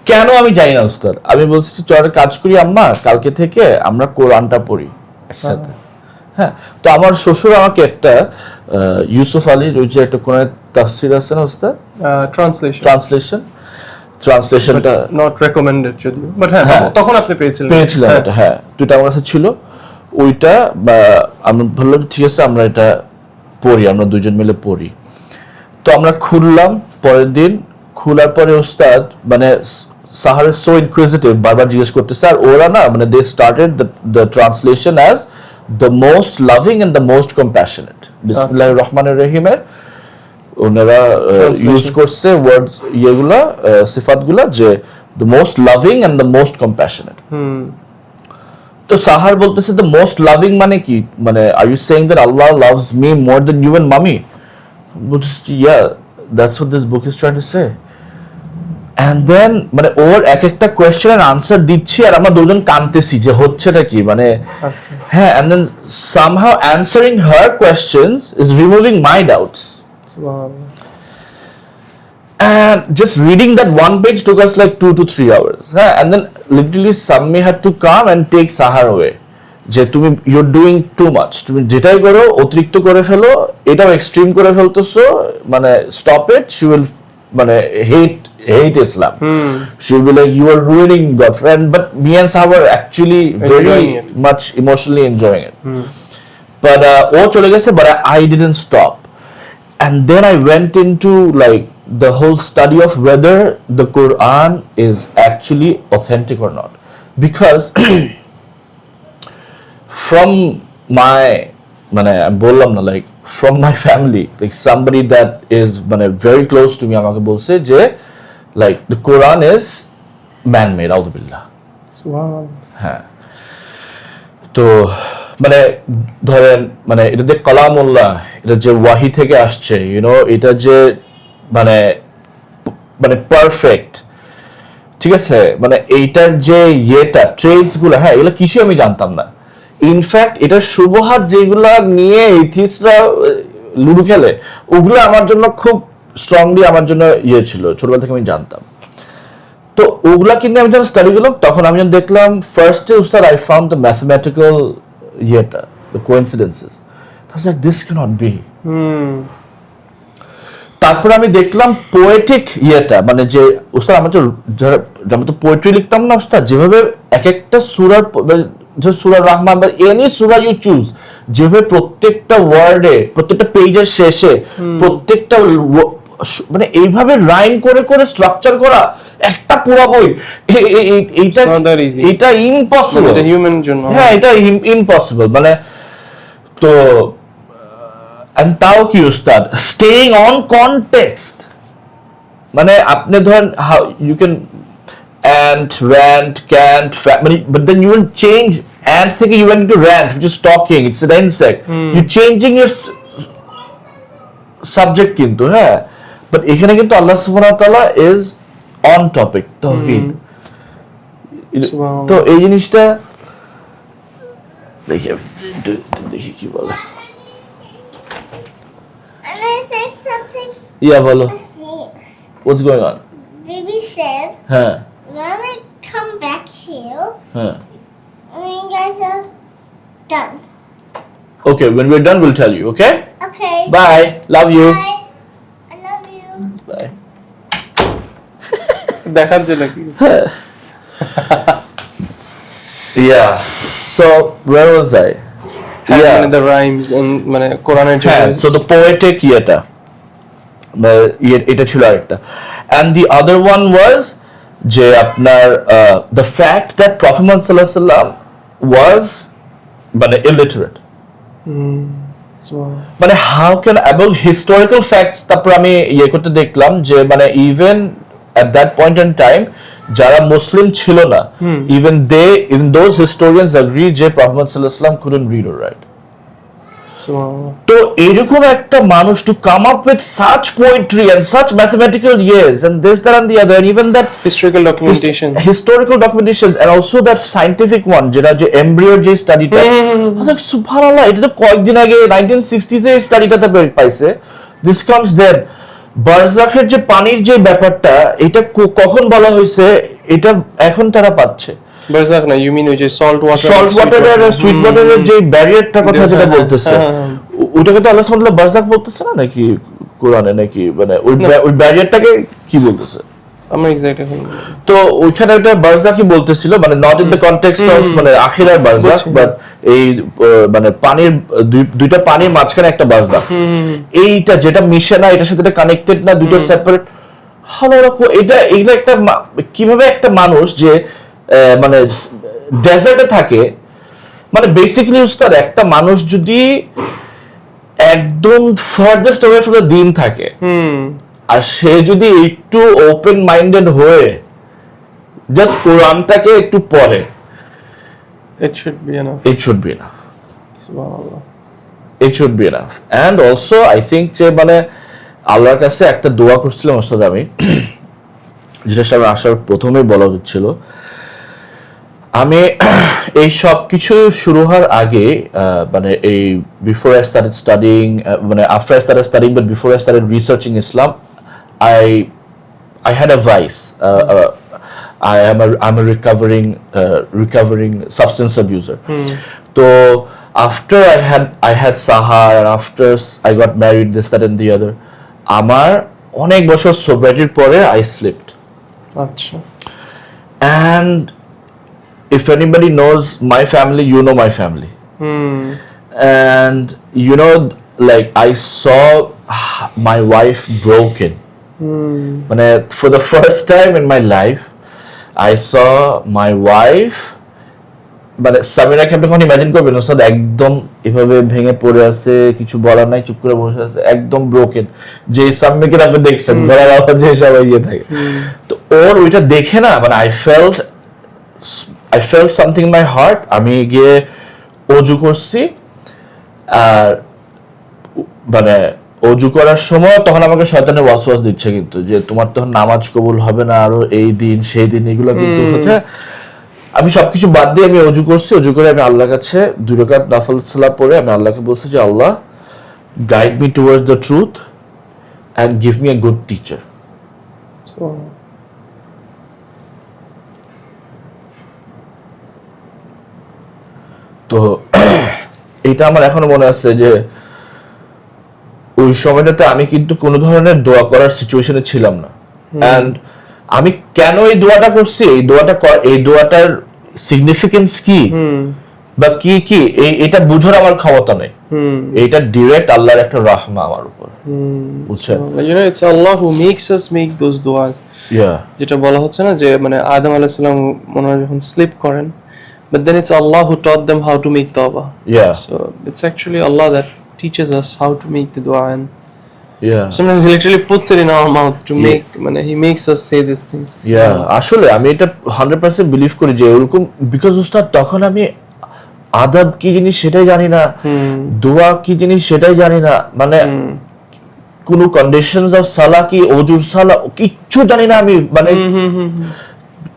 Speaker 1: কেন আমি জানি না উস্তাদ, আমি বলছি চল কাজ করি আম্মা, কালকে থেকে আমরা কোরআনটা পড়ি একসাথে। হ্যাঁ, তো আমার শ্বশুর আমাকে একটা ইউসুফ আলীর ওই যে একটা কোরআনের তাফসীর আছে না উস্তাদ, ট্রান্সলেশনটা
Speaker 2: নট রেকমেন্ডেড যদিও, বাট হ্যাঁ তখন আপনি পেয়েছিলাম
Speaker 1: এটা, হ্যাঁ দুইটা আমার কাছে ছিল, ওইটা আমি বললাম ঠিক আছে আমরা এটা পড়ি, আমরা দুইজন মিলে পড়ি। তো আমরা খুললাম, পরের দিন খোলার পরে উস্তাদ মানে সাহার সো ইনকুইজিটিভ, বারবার জিজ্ঞেস করতেছে, আর ওরা না মানে they started the translation as the most loving and the most compassionate. বিসমিল্লাহির রহমানির রহিমের ওনারা ইউজ করছে ওয়ার্ডস ইয়েগুলা সিফাতগুলা যে the most loving and the most compassionate. তো সাহার বলতেছে the most loving মানে কি, মানে are you saying that Allah loves me more than you and mommy? Yeah, that's what this book is trying to say. And then মানে ওর এক একটা কোয়েশ্চেনের answer দিচ্ছি আর আমরা দুজন কাঁদতেছি যে হচ্ছেটা কি, মানে হ্যাঁ, and then somehow answering her questions is removing my doubts. And just reading that one page took us like 2 to 3 hours. And then literally Sammi had to come and take Sahar away. যে তুমি you're doing too much, তুমি যেটাই করো অতিরিক্ত করে ফেলো, এটাও extreme করে ফেলতেছো, মানে stop it, she will মানে hate Islam. She will be like you are ruining God, but me and Sahar were actually very much emotionally enjoying it. but ও চলে গেছে, but I didn't stop. And then I went into like the whole study of whether the Quran is actually authentic or not, because from my আমি বললাম না, like from my family, like somebody that is very close to me আমাকে বলছে যে like the Quran is man made, আউযুবিল্লাহ। হ্যাঁ, তো ধরেন এটা যে কালামুল্লাহ, এটা যে ওয়াহি থেকে আসছে, এটা যে পারফেক্ট, ঠিক আছে, এইটার যে ট্রেডস গুলো, হ্যাঁ, এগুলো কিছু আমি জানতাম না। ইনফ্যাক্ট এটা শুভহাত যেগুলা নিয়ে এথিস্টরা লুডো খেলে, ওগুলো আমার জন্য খুব স্ট্রংলি আমার জন্য ছিল, ছোটবেলা থেকে আমি জানতাম। তো ওগুলা কিন্তু আমি যখন স্টাডি করলাম, তখন আমি যখন দেখলাম ফার্স্টে উস্তাদ, I found the mathematical the coincidences. I was like, this cannot be. তারপর আমি দেখলাম পোয়েটিক যে উস্তাদ আমরা তো পোয়েট্রি লিখতাম না উস্তাদ, যেভাবে এক একটা সূরার, সূরা রহমান বা এনি সূরা ইউ চুজ, যেভাবে প্রত্যেকটা ওয়ার্ডে, প্রত্যেকটা পেজের শেষে, প্রত্যেকটা এইভাবে রাইম করে করে স্ট্রাকচার করা একটা পুরো বই, এটা ইম্পসিবল,
Speaker 2: এটা হিউম্যান জন্য,
Speaker 1: হ্যাঁ, এটা ইম্পসিবল। তো and তাও কি উস্তাদ, স্টেইং অন কনটেক্সট, আপনি ধরেন how you can and rant can't but then you will change and থেকে you went into rant, which is talking, it's an insect, you changing your subject কিন্তু, হ্যাঁ, but এখানে কিন্তু আল্লাহ সুবহানাহু ওয়া তাআলা is on topic, তাওহীদ। তো এই জিনিসটা দেখি কি বলে।
Speaker 3: And I said something.
Speaker 1: Yeah, বলো।
Speaker 3: Serious.
Speaker 1: What's going on?
Speaker 3: Baby said,
Speaker 1: হ্যাঁ
Speaker 3: when we come back here,
Speaker 1: হ্যাঁ
Speaker 3: when you guys are done.
Speaker 1: Okay, when we're done we'll tell you, okay?
Speaker 3: Okay.
Speaker 1: Bye, love you.
Speaker 3: Bye. I love you.
Speaker 1: Bye.
Speaker 2: দেখার জন্য কি?
Speaker 1: Yeah, so where was I?
Speaker 2: The rhymes and কোরআনের যে
Speaker 1: so the poetic এটা ছিল আরেকটা, and the other one was যে আপনার the fact that Prophet Muhammad sallallahu alaihi wasallam was illiterate. How can, এবং historical facts তারপর আমি করতে দেখলাম যে even at that point in time যারা মুসলিম ছিল না, even those historians agree যে Prophet Muhammad sallallahu alaihi wasallam couldn't read or write. তো এরকম একটা মানুষ to come up with such poetry and such mathematical and this, that and the other, and even that
Speaker 2: historical documentation
Speaker 1: and also that scientific one যেটা যে এমব্রিওর যে স্টাডিটা, সুবহানাল্লাহ, এটা তো কয়েকদিন আগে 1960s এ স্টাডিটাতে পাইছে। this comes then বারজাখের যে পানির যে ব্যাপারটা, এটা কখন বলা হয়েছে, এটা এখন তারা পাচ্ছে।
Speaker 2: বারজাখ না, ইউ মিন ওই যে সল্ট ওয়াটার
Speaker 1: আর সুইট ওয়াটারের যে ব্যারিয়ারটার কথা যেটা বলতেছে, ওটাকে তো আল্লাহ সুবহানাহু ওয়া তাআলা বারজাখ বলতেছে না নাকি কোরআনে, নাকি ওই ব্যারিয়ারটাকে কি বলতেছে
Speaker 2: আমরা এক্স্যাক্ট এখন,
Speaker 1: তো ওইখানে ওটা বারজাখই বলতেছিল, not in the context of আখিরার বারজাখ, বাট এই পানির দুইটা পানির মাঝখানে একটা বারজাখ, এইটা যেটা মিশে না, এটার সাথে কানেক্টেড না, দুটো সেপারেট। এইগুলো একটা কিভাবে একটা মানুষ যে ডেজার্টে থাকে, বেসিক্যালি উস্তাদ, একটা মানুষ যদি একদম ফার্দাস্ট অ্যাওয়ে ফ্রম দ্য দ্বীন থাকে, আর সে যদি একটু ওপেন মাইন্ডেড হয়ে জাস্ট কোরআনটাকে একটু পড়ে,
Speaker 2: it should be enough.
Speaker 1: Subhanallah. It should be enough. And also I think যে আল্লাহর কাছে একটা দোয়া করছিলাম ওস্তাদ আমি, যেটা সামনে আসার প্রথমেই বলা উচিত ছিল। আমি এই সব কিছু শুরু হওয়ার আগে, এই before I started studying, after I started studying, but before I started researching Islam, I had a vice. I'm a recovering substance abuser. So after I had Sahar, and after I got married, this, that, and the other, আমার অনেক বছর সোব্রিটির পরে I slipped.
Speaker 2: আচ্ছা।
Speaker 1: And if anybody knows my family, you know my family. and you know, like I saw my wife broken. মানে for the first time in my life I saw my wife, মানে সামিরাকে আপনি যখন imagine করবেন ওস্তাদ একদম এভাবে ভেঙে পড়ে আছে, কিছু বলার নাই, চুপ করে বসে আছে, একদম ব্রোকেন, যে সামিরাকে আপনি দেখছেন গলার আওয়াজে সবাই ইয়ে থাকে। তো ওর ওইটা দেখে না মানে I felt something in my heart. আমি গিয়ে অজু করছি, আর মানে অজু করার সময় তখন আমাকে শয়তানের ওয়াসওয়াস দিচ্ছে কিন্তু, যে তোমার তখন নামাজ কবুল হবে না, আরো এই দিন সেই দিন এগুলো কিন্তু হচ্ছে। আমি সবকিছু বাদ দিয়ে আমি অজু করছি, অজু করে আমি আল্লাহর কাছে 2 রাকাত নফল সালাত পড়ে আমি আল্লাহকে বলছি যে Allah guide me towards the truth and give me a good teacher. তো এটা আমার এখনো মনে আছে যে ওই সময়টাতে আমি কিন্তু কোনো ধরনের দোয়া করার সিচুয়েশনে ছিলাম না। এন্ড আমি কেন এই দোয়াটা করছি, এই দোয়াটার সিগনিফিকেন্স কি বা কি কি এটা বুঝার আমার ক্ষমতা নেই। এটা ডিরেক্ট আল্লাহর একটা রাহমা আমার উপর, বুঝছেন?
Speaker 2: You know, it's Allah who makes us make those du'as. যেটা বলা হচ্ছে না যে মানে আদম আলাইহিস সালাম মনে হয় যখন স্লিপ করেন, but then it's Allah who taught them how to make tawbah. So it's actually Allah that teaches us how to make the dua, and sometimes he literally puts it in our mouth to make, মানে he makes us say these things.
Speaker 1: আসলে আমি এটা 100% believe করি যে এরকম, because উস্তাদ তখন আমি আদব কি জিনিস সেটাই জানি না, দোয়া কি জিনিস সেটাই জানি না, মানে কোন কন্ডিশনস অফ সালা কি, অজুর সালা কিচ্ছু জানি না আমি, মানে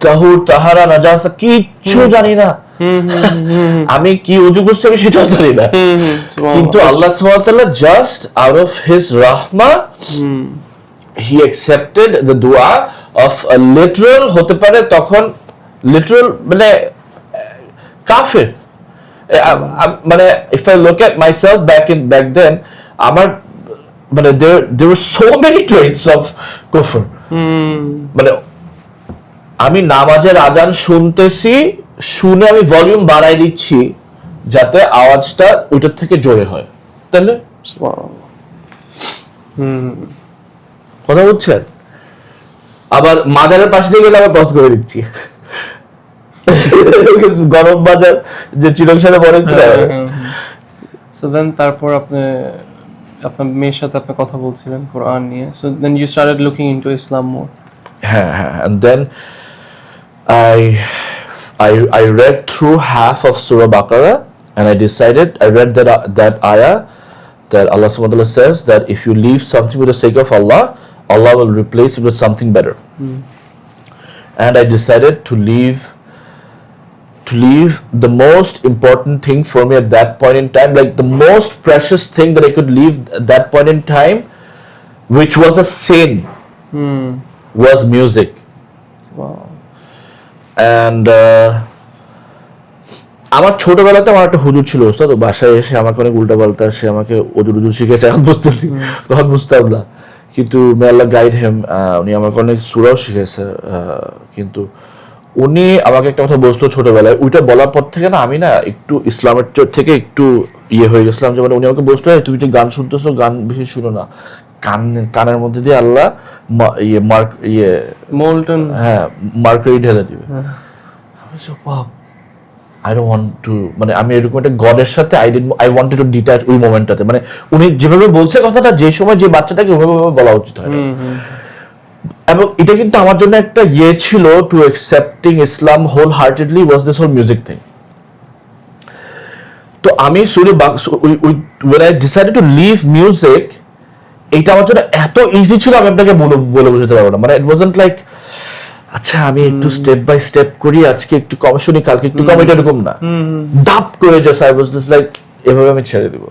Speaker 1: তাহুর তাহারা নাজাসা কিচ্ছু জানি না, আমি কি অজু করছি আমি সেটাও জানি না। কিন্তু আল্লাহ সুবহানাহু ওয়া তাআলা জাস্ট আউট অফ হিজ রাহমা হি অ্যাকসেপ্টেড দ্য দোয়া অফ আ লিটারাল, হতে পারে তখন লিটারাল মানে কাফের, মানে if I look at myself back then আমার মানে there were so many traits of kufr. মানে আমি নামাজের আজান শুনতেছি, শুনে আমি ভলিউম বাড়াই দিচ্ছি যাতে আওয়াজটা ওইটার থেকে জোরে হয়, তাহলে কথা বুঝছেন? আবার মাজারের পাশে দিয়ে গেলে আবার পজ করে দিচ্ছি, গরম বাজার যে চিরল সাথে পড়েছিল।
Speaker 2: So then তারপর আপনার মেয়ের সাথে আপনি কথা বলছিলেন কোরআন নিয়ে, so then you started looking into Islam more.
Speaker 1: And then I read through half of Surah Baqarah, and I read that ayah that Allah subhanahu wa ta'ala says that if you leave something for the sake of Allah, Allah will replace it with something better. And I decided to leave the most important thing for me at that point in time, like the most precious thing that I could leave at that point in time, which was a sin, was music. And আমার ছোটবেলাতে আমার একটা হুজুর ছিল ওস্তাদ, বাসায় এসে আমাকে অনেক উল্টাপাল্টা, সে আমাকে ওজুর শিখেছে, এখন বুঝতেছি, তখন বুঝতাম না, কিন্তু মে আল্লাহ গাইড হিম, উনি আমাকে অনেক সূরাও শিখেছে। কিন্তু উনি আমাকে একটা কথা বলতো ছোটবেলায়, ওইটা বলার পর থেকে না আমি না একটু ইসলামের থেকে একটু ইয়ে হয়ে গেছিলাম, যে মানে উনি আমাকে বলতো তুমি যে গান শুনতেছো গান বেশি শুনো না, কানের মধ্যে দিয়ে আল্লাহ মার্কারি ঢেলে দিবে। I don't want to, মানে আমি এরকম একটা গডের সাথে I wanted to detach ওই মোমেন্টটাতে, মানে উনি যেভাবে বলছে কথাটা, যে সময় যে বাচ্চাটাকে ওইভাবে বলা উচিত হয়। এবং এটা কিন্তু আমার জন্য একটা ইয়ে ছিল, to accepting Islam wholeheartedly was this whole music thing. তো আমি when I decided to leave music, এটা আমার জন্য এত ইজি ছিল আমি আপনাকে বলে বুঝতে পারবো না, মানে ইট ওয়াজন্ট লাইক আচ্ছা আমি একটু স্টেপ বাই স্টেপ করি, আজকে একটু কম শুনি কালকে একটু কম, এটা এরকম না, ডাপ করে just I was just like এভাবে আমি ছেড়ে দিব।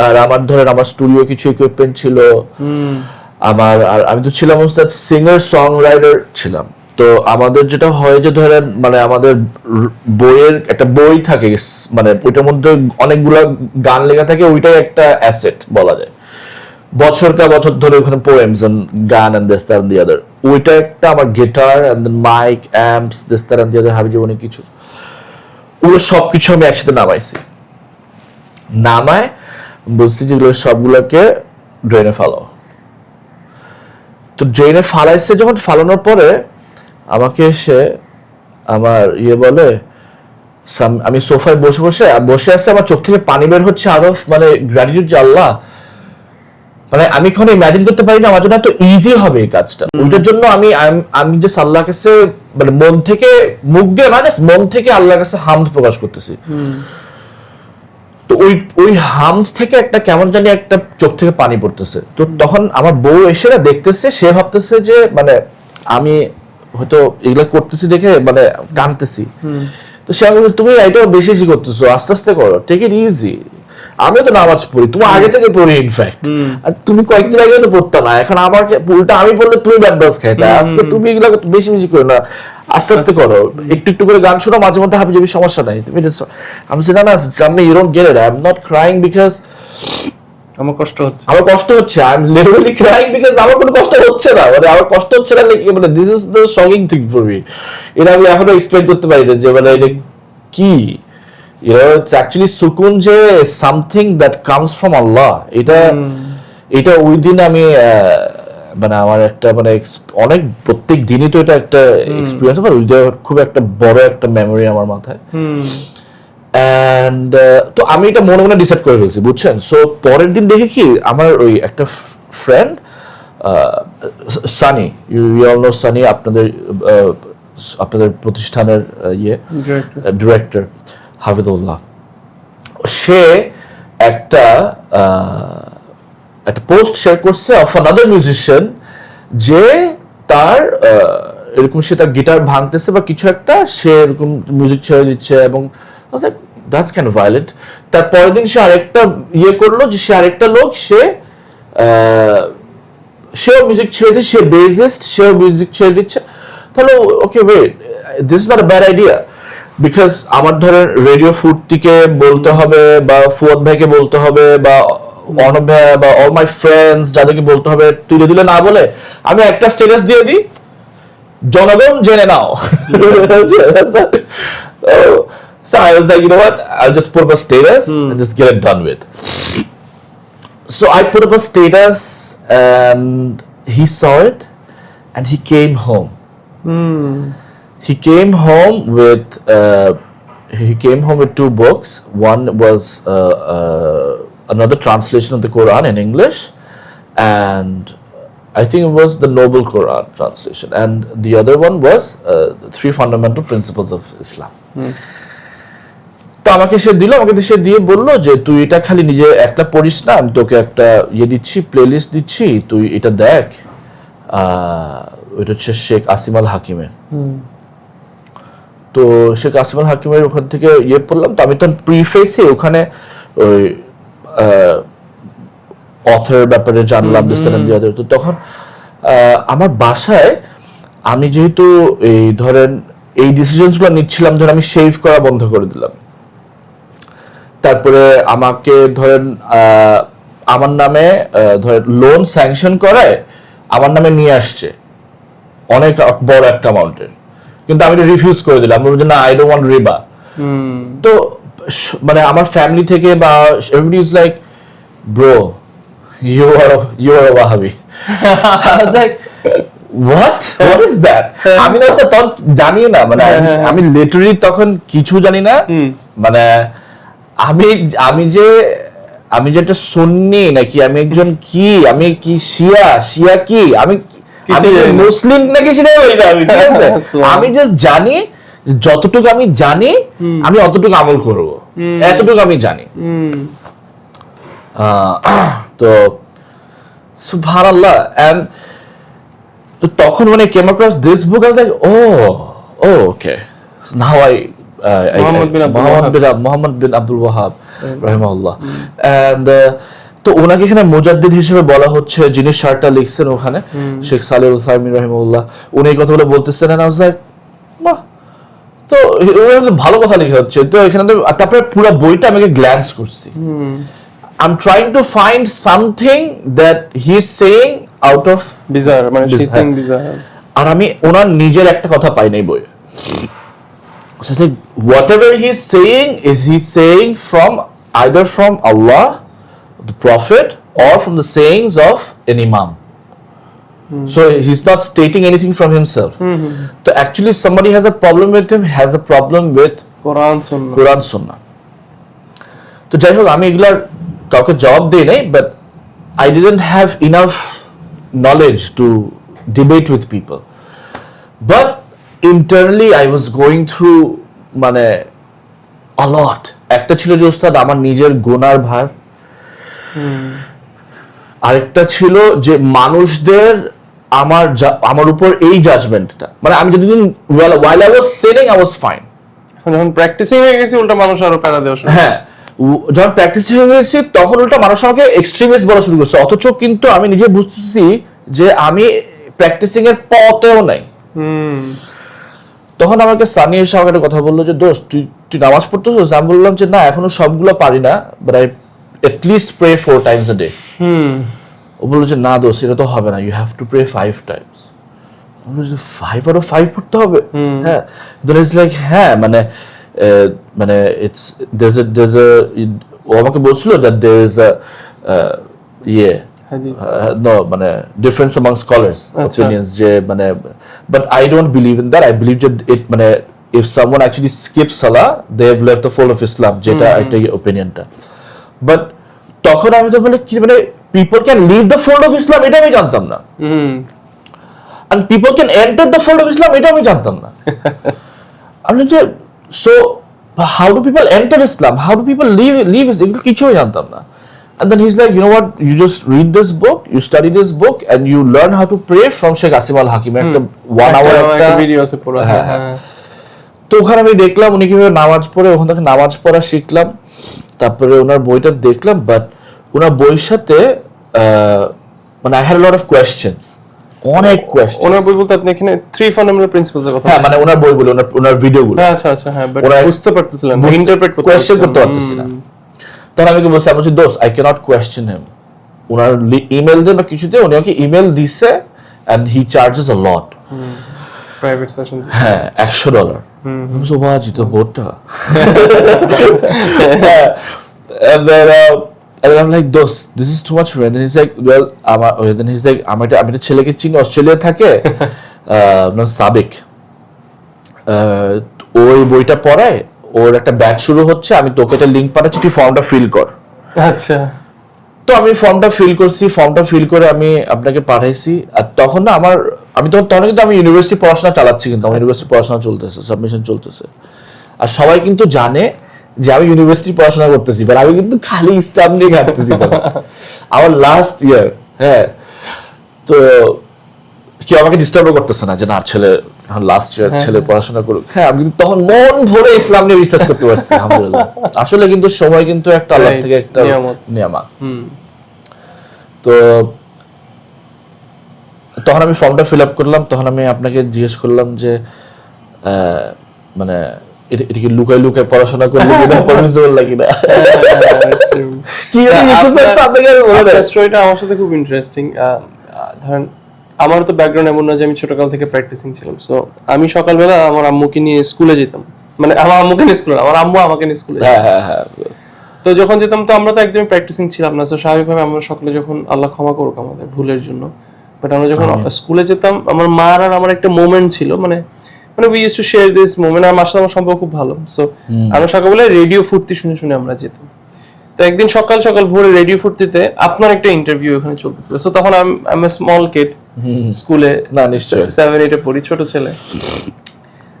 Speaker 1: আর আমার ধরেন আমার স্টুডিও কিছু ইকুইপমেন্ট ছিল আমার, আর আমি তো ছিলাম সিঙ্গার সং রাইটার ছিলাম। তো আমাদের যেটা হয় যে ধরেন মানে আমাদের বইয়ের একটা বই থাকে, মানে ওইটার মধ্যে অনেকগুলো গান লেখা থাকে, ওইটাই একটা অ্যাসেট বলা যায়, বছরটা বছর ধরে ওখানে পোয়েমস এন্ড গান and this that and the other, ওইটা একটা আমার guitar and then mic amps this that and the other hobby জীবনে কিছু, ওগুলো সবকিছু আমি একসাথে নামাইছি। নামায় বলছি যেগুলো সবগুলোকে ড্রেনে ফালাও। তো ড্রেনে ফালাইছে, যখন ফালানোর পরে আমাকে এসে আমার বলে, আমি সোফায় বসে আছে, আমার চোখ থেকে পানি বের হচ্ছে আরো, মানে গ্র্যাটিটিউড যে আল্লাহ, মানে আমি কখনো ইমাজিন করতে পারি না আমার জন্য এত ইজি হবে এই কাজটা। ওইটার জন্য আমি যে আল্লাহর কাছে মানে মন থেকে, মুখ দিয়ে না, জাস্ট মন থেকে আল্লাহর কাছে হামদ প্রকাশ করতেছি। তো ওই হামদ থেকে একটা কেমন জানি একটা চোখ থেকে পানি পড়তেছে। তো তখন আমার বউ এসে না দেখতেছে, সে ভাবতেছে যে মানে আমি হয়তো এগুলো করতেছি দেখে মানে কাঁদতেছি। তো সে আমাকে তুমি এটাও বেশি বেশি করতেছো, আস্তে আস্তে করো, টেক ইট ইজি। আমিও তো নামাজ পড়ি, তুমি আগে থেকে পড়ি ইনফ্যাক্ট, আর তুমি কয়েকদিন আগে তো পড়তা না, এখন আমার উল্টা আমি বললে তুমি ব্যাড বাস খাইতে। আজকে তুমি এগুলো বেশি বেশি করো না, আস্তে আস্তে করো, একটু একটু করে গান শোনো, মাঝে মধ্যে হাবি যাবি, সমস্যা নাই। তুমি আমি বলছি না সামনে you don't get it, I am not crying because
Speaker 2: আমার কষ্ট হচ্ছে,
Speaker 1: I am literally crying because আমার কোনো কষ্ট হচ্ছে না, মানে আমার কষ্ট হচ্ছে না, মানে this is the shocking thing for me. এটা আমি এখনো এক্সপ্লেইন করতে পারি না যে মানে এটা কি, you know, it's actually সুকুন যে something that comes from Allah. এটা ওই দিন আমি মানে আমার একটা মানে অনেক প্রত্যেক দিনই তো এটা একটা এক্সপিরিয়েন্স, আর ওইটা খুব একটা বড় একটা মেমোরি আমার মাথায়। এন্ড তো আমি এটা মনে মনে ডিসাইড করে ফেলছি, বুঝছেন। সো পরের দিন দেখে কি আমার ওই একটা friend Sunny, you all know Sunny, আপনাদের প্রতিষ্ঠানের ডিরেক্টর হাফিজুল্লাহ, সে একটা পোস্ট শেয়ার করছে অফ অ্যানাদার মিউজিশিয়ান, যে তার এরকম সে তার গিটার ভাঙতেছে বা কিছু একটা, সে এরকম মিউজিক ছেড়ে দিচ্ছে, এবং দ্যাটস কাইন্ড অফ ভায়োলেন্ট। তার পরের দিন সে আরেকটা করলো, যে সে আরেকটা লোক, সেও মিউজিক ছেড়ে দিচ্ছে, সে বেসিস্ট, সেও মিউজিক ছেড়ে দিচ্ছে। তাহলে okay wait, this is not a bad idea, because আমার ধরেন রেডিও ফুডটিকে বলতে হবে, বা ফুয়াদ ভাইকে বলতে হবে, বা অর্ণব ভাই, বা অল মাই ফ্রেন্ডস যাদেরকে বলতে হবে, তুলে দিলে না বলে আমি একটা স্ট্যাটাস দিয়ে দিই, জনগণ জেনে নাও। So I was like, you know what, I'll just put up a status and just get it done with. So I put up a status and he saw it and he came home. He came home with two books. One was another translation of the Quran in English, and I think it was the Noble Quran translation, and the other one was the Three Fundamental Principles of Islam. তো আমাকে সে দিয়ে বললো যে তুই এটা খালি নিজে একটা পড়িস না, আমি তোকে একটা দিচ্ছি, প্লেলিস্ট দিচ্ছি, তুই এটা দেখ। ওইটা হচ্ছে শেখ আসিম আল হাকিমের। তো শেখ আসিম আল হাকিমের ওখান থেকে পড়লাম। তো আমি তখন প্রিফেসে ওখানে ওই অথরের ব্যাপারে জানলাম। তো তখন আমার বাসায় আমি যেহেতু এই ধরেন এই ডিসিশনসগুলো নিচ্ছিলাম, ধরেন আমি শেভ করা বন্ধ করে দিলাম, তারপরে আমাকে ধরেন আমার নামে ধরেন লোন স্যাংশন করায় আমার নামে নিয়ে আসছে অনেক বড় একটা অ্যামাউন্টের, কিন্তু আমি রিফিউজ করে দিলাম, আমি বলছি না, আই ডোন্ট ওয়ান্ট রিবা। তো মানে আমার ফ্যামিলি থেকে বা everybody is like, bro you are a Wahhabi. I was like, what is that? আমি না তখন জানি না, মানে আমি লিটারালি তখন কিছু জানি না, মানে আমি যেটা সুন্নি নাকি আমি একজন কি, আমি কি শিয়া কি, আমি মুসলিম নাকি সেটা বলি না আমি, ঠিক আছে? আমি জাস্ট জানি যতটুকু আমি জানি আমি অতটুকু আমল করব, এতটুকু আমি জানি। তো সুবহানাল্লাহ, এন্ড তখন when I came across this book I was like, okay, so now Muhammad bin Abdul Wahhab rahimahullah, and তো ওনাকে এখানে মুজাদ্দিদ হিসেবে বলা হচ্ছে, যিনি শার্টটা লিখছেন ওখানে শেখ সালেহ আল উসাইমিন রাহিমাহুল্লাহ, উনি এই কথাগুলো বলতেছেন, and I was like, বাহ, তো ভালো কথা লেখা হচ্ছে। তো এখানে তারপরে পুরো বইটা আমি গ্ল্যান্স করছি, I'm trying to find something that he's saying out of
Speaker 2: bizarre, মানে she's saying bizarre,
Speaker 1: আর আমি ওনার নিজের একটা কথা পাই নাই বইয়ে। So it's like whatever he's saying is he's saying from either from Allah, the Prophet, or from the sayings of an Imam. So he's not stating anything from himself. So actually somebody has a problem with him, has a problem with
Speaker 2: Quran
Speaker 1: Sunnah. তো যাই হোক আমি এগুলার কাউকে জবাব দিই নাই, but I didn't have enough knowledge to debate with people. But internally I was going through মানে a lot. একটা ছিল যে ওস্তাদ আমার নিজের গুনার ভার, আরেকটা ছিল যে মানুষদের আমার উপর এই জাজমেন্টটা, মানে আমি যতদিন while I was sinning I was fine.
Speaker 2: এখন যখন প্র্যাকটিসিং হয়ে গেছে উল্টা মানুষ আরো প্যারা দেওয়া শুরু
Speaker 1: হ্যাঁ, যখন প্র্যাকটিস হয়ে গেছি তখন উল্টা মানুষ আমাকে এক্সট্রিমিস্ট বলা শুরু করছে, অথচ কিন্তু আমি নিজে বুঝতেছি যে আমি প্র্যাকটিসিং এর পথেও নাই। তখন আমাকে সানি এসে আমাকে কথা বললো যে দোস্ত তুই নামাজ পড়তেছিস? আমি বললাম যে না এখনো সবগুলো পারি না, but I at least pray 4 times a day. ও বললো যে না দোস্ত এটা তো হবে না, you have to pray 5 times. আমি বললাম যে 5 out of 5 পড়তে হবে? হ্যাঁ, then it's like হ্যাঁ মানে it's there's a ও আমাকে বলছিল that there is a no মানে difference among scholars opinions যে মানে, but I don't believe in that. I believe that it মানে if someone actually skips salah they have left the fold of Islam, যেটা একটা opinionটা। But তখন আমি তো বলে কি মানে people can leave the fold of Islam, এটা আমি জানতাম না, and people can enter the fold of Islam, এটা আমি জানতাম না। আমি যে so how do people enter Islam, how do people leave এগুলো কিছুই জানতাম না। And then he's like, you know what, you just read this book, you study this book and you learn how to pray from Sheikh Asim Al Hakim, একটা 1 hour একটা
Speaker 2: video আছে পুরো। হ্যাঁ,
Speaker 1: তো ওখানে আমি দেখলাম উনি কিভাবে নামাজ পড়ে, ওখান থেকে নামাজ পড়া শিখলাম, তারপরে ওনার বইটা দেখলাম, বাট ওনার বইয়ের সাথে মানে I had a lot of questions, অনেক কোয়েশ্চেন।
Speaker 2: ওনার বই বলতে আপনি এখানে 3 ফান্ডামেন্টাল প্রিন্সিপলস এর কথা?
Speaker 1: হ্যাঁ মানে ওনার বই বলে ওনার ভিডিওগুলো।
Speaker 2: আচ্ছা আচ্ছা, হ্যাঁ, বাট বুঝতে পারতেছিলেন না, ইন্টারপ্রেট করতে
Speaker 1: কোয়েশ্চেন করতে পারতেছিলাম। তখন আমি কি বলছি, আমি বলছি দোস্ত I cannot question him, owner email দিয়ে বা কিছুতে উনি আমাকে ইমেল দিছে and he charges a lot,
Speaker 2: private session.
Speaker 1: হ্যাঁ $100। আমি বলছি বাজি তো বোর্ডটা, and then I'm like দোস্ত this is too much for me. And then he's like well আমি একটা ছেলেকে চিনি, অস্ট্রেলিয়া থাকে, সাবেক, ওই বইটা পড়ায়, ওর একটা ব্যাচ শুরু হচ্ছে, আমি তোকে একটা লিংক পাঠাচ্ছি, তুই ফর্মটা ফিল কর।
Speaker 2: আচ্ছা,
Speaker 1: তো আমি ফর্মটা ফিল করছি, ফর্মটা ফিল করে আমি আপনাকে পাঠাইছি। আর তখন না আমি তখন কিন্তু আমি ইউনিভার্সিটি পড়াশোনা চালাচ্ছি, কিন্তু আমার ইউনিভার্সিটি পড়াশোনা চলতেছে, সাবমিশন চলতেছে, আর সবাই কিন্তু জানে যে আমি ইউনিভার্সিটি পড়াশোনা করতেছি, বাট আমি কিন্তু খালি স্টাফ নিয়ে ঘাটতেছি আমার লাস্ট ইয়ার। হ্যাঁ, তো কেউ আমাকে ডিস্টার্বও করতেছে না যে না ছেলে লাস্ট ইয়ার ছেলে পড়াশোনা করুক। হ্যাঁ, আমি কিন্তু তখন মন ভরে ইসলাম নিয়ে রিসার্চ করতে পারছি আলহামদুলিল্লাহ। আসলে কিন্তু সময় কিন্তু একটা আল্লাহ থেকে একটা নিয়ামত। তো তখন আমি ফর্মটা ফিল আপ করলাম, তখন আমি আপনাকে জিজ্ঞেস করলাম যে মানে এটা কি লুকাই লুকাই পড়াশোনা করলে কিনা পারমিসিবল নাকি না? কি
Speaker 2: আপনার স্টোরিটা আমার সাথে খুব ইন্টারেস্টিং। ধরেন আমার তো ব্যাকগ্রাউন্ড এমন না যে আমি ছোটকাল থেকে প্র্যাকটিসিং ছিলাম। সো আমি সকালবেলা আমার আম্মুকে নিয়ে স্কুলে যেতাম, মানে আমার আম্মুকে নিয়ে স্কুলে, আমার আম্মু আমাকে নিয়ে স্কুলে।
Speaker 1: হ্যাঁ।
Speaker 2: তো যখন যেতাম তো আমরা তো একদমই প্র্যাকটিসিং ছিলাম না, তো স্বাভাবিকভাবে আমরা সকালে যখন, আল্লাহ ক্ষমা করুক আমাদের ভুলের জন্য, বাট আমরা যখন স্কুলে যেতাম আমার মার আর আমার একটা মোমেন্ট ছিল, মানে we used to share this moment. আর মার সাথে আমার সম্পর্ক খুব ভালো। সো আমরা সকালবেলা রেডিও ফুর্তি শুনে আমরা যেতাম। তো একদিন সকাল ভোরে রেডিও ফুর্তিতে আপনার একটা ইন্টারভিউ এখানে চলতেছিল। সো তখন I am a small kid, স্কুলে
Speaker 1: না নিশ্চয়
Speaker 2: 7-8 পড়ি, ছোট ছেলে।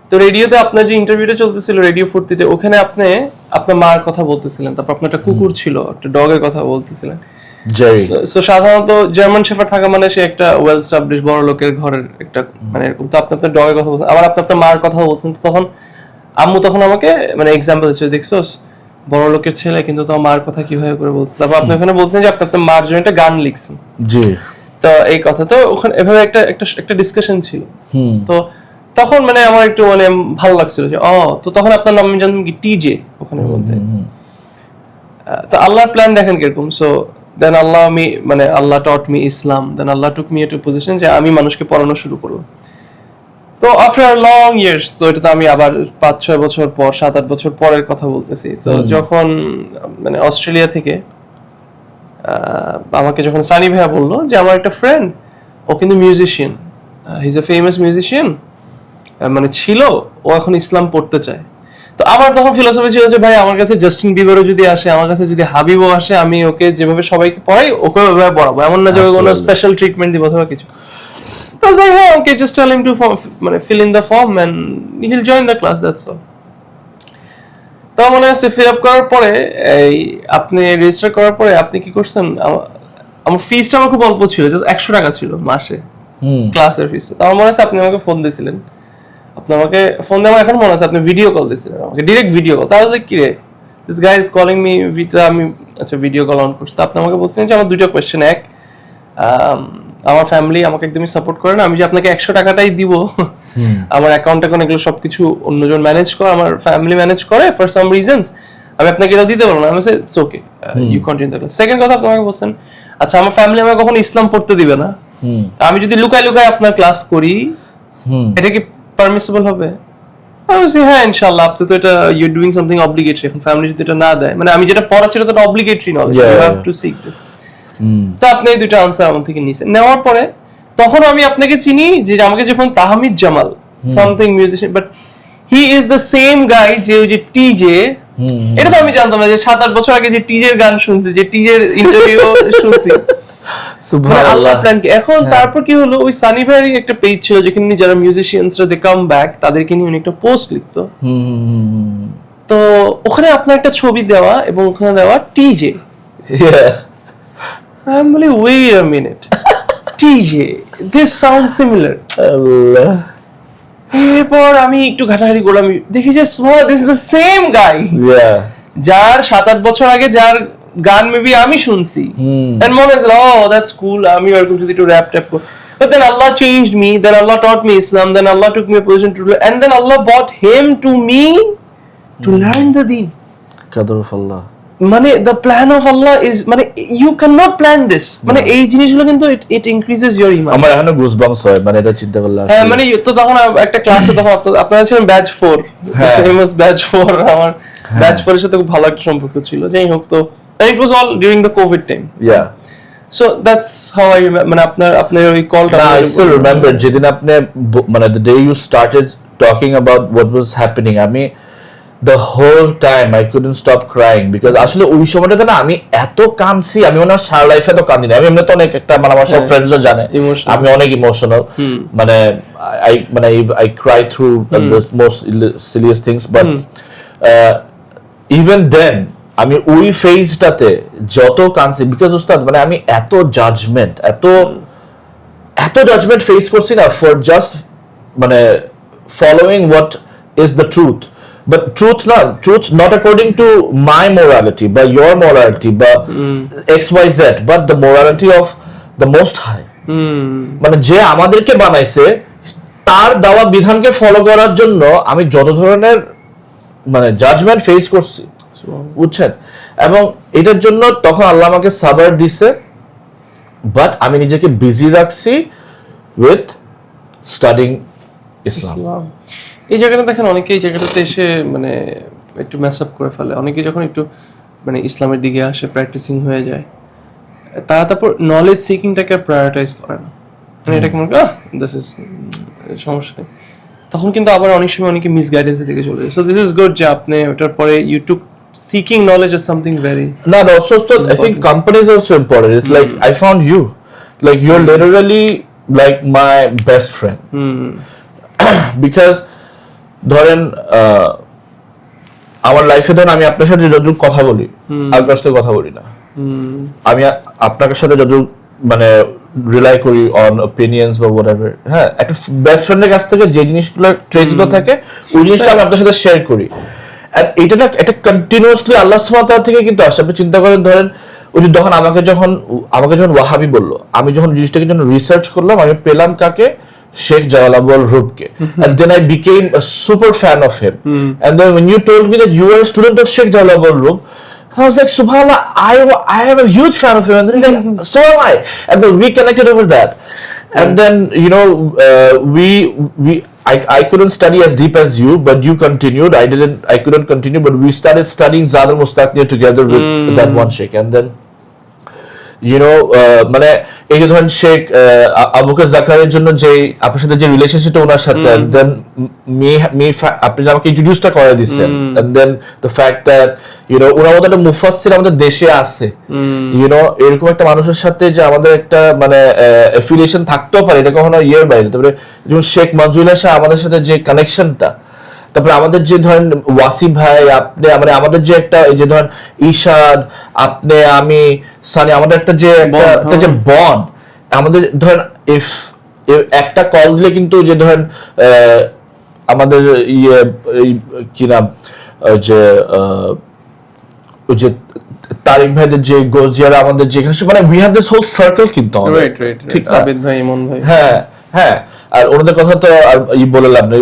Speaker 2: তো রেডিওতে আপনার যে ইন্টারভিউটা চলতেছিল রেডিও ফুর্তিতে, ওখানে আপনি আপনার মার কথা বলতেছিলেন, তারপর আপনার একটা কুকুর ছিল, একটা ডগের কথা বলতেছিলেন। সো সাধারণত জার্মান শেফার্ড থাকা মানে সে একটা ওয়েল এস্টাবলিশ বড় লোকের ঘরের একটা মানে এরকম। তো আপনি আপনার ডগের কথা বলছেন, আবার আপনি আপনার মার কথা বলতেন। তো তখন আম্মু তখন আমাকে মানে এক্সাম্পল দিচ্ছে, দেখছোস বড় লোকের ছেলে কিন্তু তো মার কথা কিভাবে করে বলছে। তারপর আপনি ওখানে বলছেন যে আপনি আপনার মার জন্য একটা গান লিখছেন।
Speaker 1: জি।
Speaker 2: তো এই কথা তো ওখানে এভাবে একটা ডিসকাশন ছিল। তো তখন মানে আমার একটু মানে ভালো লাগছিল যে তো তখন আপনার নাম আমি জানতাম কি টিজে ওখানে বলতে। তো আল্লাহর প্ল্যান দেখেন কিরকম। So then Allah taught me Islam, then Allah took me to position যে আমি মানুষকে পড়ানো শুরু করবো। তো আফটার লং ইয়ার্স, তো এটা তো আমি আবার 5-6 বছর পর 7-8 বছর পরের কথা বলতেছি। তো যখন মানে অস্ট্রেলিয়া থেকে আমাকে যখন সানি ভাইয়া বললো যে আমার একটা ফ্রেন্ড, ও কিন্তু musician, he is a famous musician, মানে ছিল, ও এখন ইসলাম পড়তে চায়। তো আমার তখন ফিলোসফি ছিল যে ভাই আমার কাছে জাস্টিন বিবারও যদি আসে, আমার কাছে যদি হাবিবও আসে, আমি ওকে যেভাবে সবাইকে পড়াই ওকে ওইভাবে পড়াবো, এমন না যে ওকে কোনো স্পেশাল ট্রিটমেন্ট দিব অথবা কিছু। তো হ্যাঁ okay just tell him to মানে fill in the form and he will join the class, that's all. তো মনে আছে ফিল আপ করার পরে এই আপনি রেজিস্টার করার পরে আপনি কি করছেন, আমার ফিসটা আমার খুব অল্প ছিল, জাস্ট 100 টাকা ছিল মাসে ক্লাসের ফিসটা। তো আমার মনে আছে আপনি আমাকে ফোন দিয়েছিলেন, আপনি আমাকে ফোন দিয়ে, আমার এখন মনে আছে আপনি ভিডিও কল দিয়েছিলেন আমাকে, ডিরেক্ট ভিডিও কল। তাই কি রে this guy is calling me, আমি আচ্ছা ভিডিও কল অন করছি। আপনি আমাকে বলছেন যে আমার 2টা কোয়েশ্চেন, এক আমার ফ্যামিলি আমাকে একদমই সাপোর্ট করে না, আমি যে আপনাকে 100 টাকাটাই দিব, আমার অ্যাকাউন্ট এখন এগুলো সবকিছু অন্যজন ম্যানেজ করে, আমার ফ্যামিলি ম্যানেজ করে ফর সাম রিজনস, আমি আপনাকে এটা দিতে পারবো না। আমি it's okay, you continue the class. Second কথা আপনি আমাকে বলছেন আচ্ছা আমার ফ্যামিলি আমাকে কখনো ইসলাম পড়তে দিবে না, আমি যদি লুকায় লুকায় আপনার ক্লাস করি এটা কি পারমিসিবল হবে? আমি বলছি হ্যাঁ ইনশাআল্লাহ, আপনি তো এটা ইউ ডুইং সামথিং অব্লিগেটরি, এখন ফ্যামিলি যদি এটা না দেয়, মানে আমি যেটা পড়া ছিল এটা obligatory knowledge, you have to seek it. তো আপনি এই 2টা আনসার আমার থেকে নিছেন, নেওয়ার পরে তখন আমি আপনাকে চিনি যে আমাকে যখন Tahmid Jamal something musician, but he is the same guy যে ওই যে টিজে, এটা তো আমি জানতাম না যে 7-8 বছর আগে যে টিজের গান শুনছি, যে টিজের ইন্টারভিউ শুনছি, সুবহানাল্লাহ। এখন তারপর কি হলো, ওই সানি ভাইয়ের একটা পেজ ছিল যেখানে যারা মিউজিশিয়ানসরা দে কাম ব্যাক তাদেরকে নিয়ে উনি একটা পোস্ট লিখতো। তো ওখানে আপনার একটা ছবি দেওয়া এবং ওখানে দেওয়া টিজে। আমি বলি wait a minute, TJ this sound similar.
Speaker 1: Allah.
Speaker 2: এরপর আমি একটু ঘাটাঘাটি করলাম, দেখি যে this is the same guy, যার 7-8 বছর আগে যার গান মেবি আমি শুনছি, and মনে হয়েছিল oh that's cool, আমি এরকম যদি একটু র‍্যাপ ট্যাপ করি। But then Allah changed me, then Allah taught me Islam, then Allah took me a position to, and then Allah brought him to me to learn the deen.
Speaker 1: Qadr of Allah.
Speaker 2: মানে the plan of Allah is, মানে you cannot plan this, মানে এই জিনিসগুলো কিন্তু it increases your iman.
Speaker 1: আমার এখনো goosebumps হয় মানে এটা চিন্তা করলে।
Speaker 2: হ্যাঁ মানে তো তখন একটা ক্লাসে তখন আপনারা ছিলেন ব্যাচ 4, ফেমাস ব্যাচ 4, আমার ব্যাচ 4 এর সাথে খুব ভালো একটা সম্পর্ক ছিল, যাই হোক। তো and it was all during the COVID time.
Speaker 1: Yeah.
Speaker 2: So that's how I remember, মানে আপনার ওই কলটা
Speaker 1: I still remember যেদিন আপনি মানে the day you started talking about what was happening, আমি the whole time I couldn't stop crying because আসলে ওই সময়টাতে না আমি এত কাঁদছি, আমি মনে হয় সারা লাইফে এত কাঁদিনি। আমি এমনি তো অনেক একটা মানে আমার সব ফ্রেন্ডসরা জানে আমি অনেক ইমোশনাল, মানে I cry through the most silliest things, but even then আমি ওই ফেজটাতে যত কাঁদছি বিকজ উস্তাদ মানে আমি এত জাজমেন্ট ফেস করছি না ফর জাস্ট মানে following what is the truth, but truth not according to my morality বা ইয়োর মোরালিটি বা XYZ, but the morality of the most high, মানে যে আমাদেরকে বানাইছে তার দেওয়া বিধানকে ফলো করার জন্য আমি যত ধরনের মানে জাজমেন্ট ফেস করছি, বুঝছেন? এবং এটার জন্য তখন আল্লাহ আমাকে সাবার দিছে, বাট আমি নিজেকে বিজি রাখছি উইথ স্টাডিং ইসলাম।
Speaker 2: এই জায়গাটা দেখেন অনেকে এই জায়গাটাতে এসে মানে একটু মেস আপ করে ফেলে, অনেকে যখন একটু মানে ইসলামের দিকে আসে, প্র্যাকটিসিং হয়ে যায়, তারা তারপর নলেজ সিকিংটাকে প্রায়োরিটাইজ করে না, মানে এটাকে মনে করে দিস ইজ সমস্যা নেই, তখন কিন্তু আবার অনেক সময় অনেকে মিসগাইডেন্সের দিকে চলে যায়। সো দিস ইজ গুড যে আপনি ওটার পরে you took seeking knowledge is something very
Speaker 1: also I think company is also important. It's like I found you, like you're literally like my best friend, because ধরেন আমার লাইফে ধরেন আমি আপনার সাথে যতটুকু কথা বলি আর কারোর সাথে কথা বলি না, আমি আপনার সাথে যতটুকু মানে রিলাই করি অন অপিনিয়ন্স বা হোয়াটএভার, হ্যাঁ একটা বেস্ট ফ্রেন্ডের কাছ থেকে যে জিনিসগুলো ট্রেজগুলো থাকে ওই জিনিসটা আমি আপনার সাথে শেয়ার করি। এটা না এটা কন্টিনিউয়াসলি আল্লাহ সুবহানাহু ওয়া তাআলা থেকে কিন্তু আসে। আপনি চিন্তা করেন ধরেন ওই যে যখন আমাকে যখন ওয়াহাবি বললো, আমি যখন জিনিসটাকে জন্য রিসার্চ করলাম, আমি পেলাম কাকে, শেখ জালাল রূপকে, and then I became a super fan of him, and then when you told me that you were a student of Sheikh Jalal Roof, I was like subhanallah, I am a huge fan of him, and then like, so am I, and then we connected over that, and then you know we I couldn't study as deep as you, but you continued. I couldn't continue, but we started studying Zad al-Mustaqniya together with that one sheikh. And then, মানে এই যে ধরেন শেখ আবু বকর জাকারিয়ার জন্য যে আপনার সাথে যে রিলেশনশিপটা ওনার সাথে, and then আপনি আমাকে ইন্ট্রোডিউসটা করে দিচ্ছেন, and then the fact that ওনার মতো একটা মুফাসসির আমাদের দেশে আছে, এরকম একটা মানুষের সাথে যে আমাদের একটা মানে অ্যাফিলিয়েশন থাকতেও পারে, এটা কখনো ইয়ের বাইরে। তারপরে যেমন শেখ মঞ্জুর শাহ আমাদের সাথে যে কানেকশনটা, তারপরে আমাদের যে ধরেন ওয়াসি ভাই, আপনি আমাদের যে একটা এই যে ধরেন ইশাদ, আপনি, আমি, সানি, আমাদের একটা যে বন্ড, আমাদের ধরেন একটা কল দিলে কিন্তু যে ধরেন আমাদের কি নাম ওই যে তারিক ভাইদের যে গোজিয়ারা আমাদের যেখানে, মানে we have this whole circle কিন্তু
Speaker 2: ঠিক আবিদ ভাই, ইমন ভাই,
Speaker 1: হ্যাঁ। আর ওনাদের কথা তো আর বলে লাভ নেই।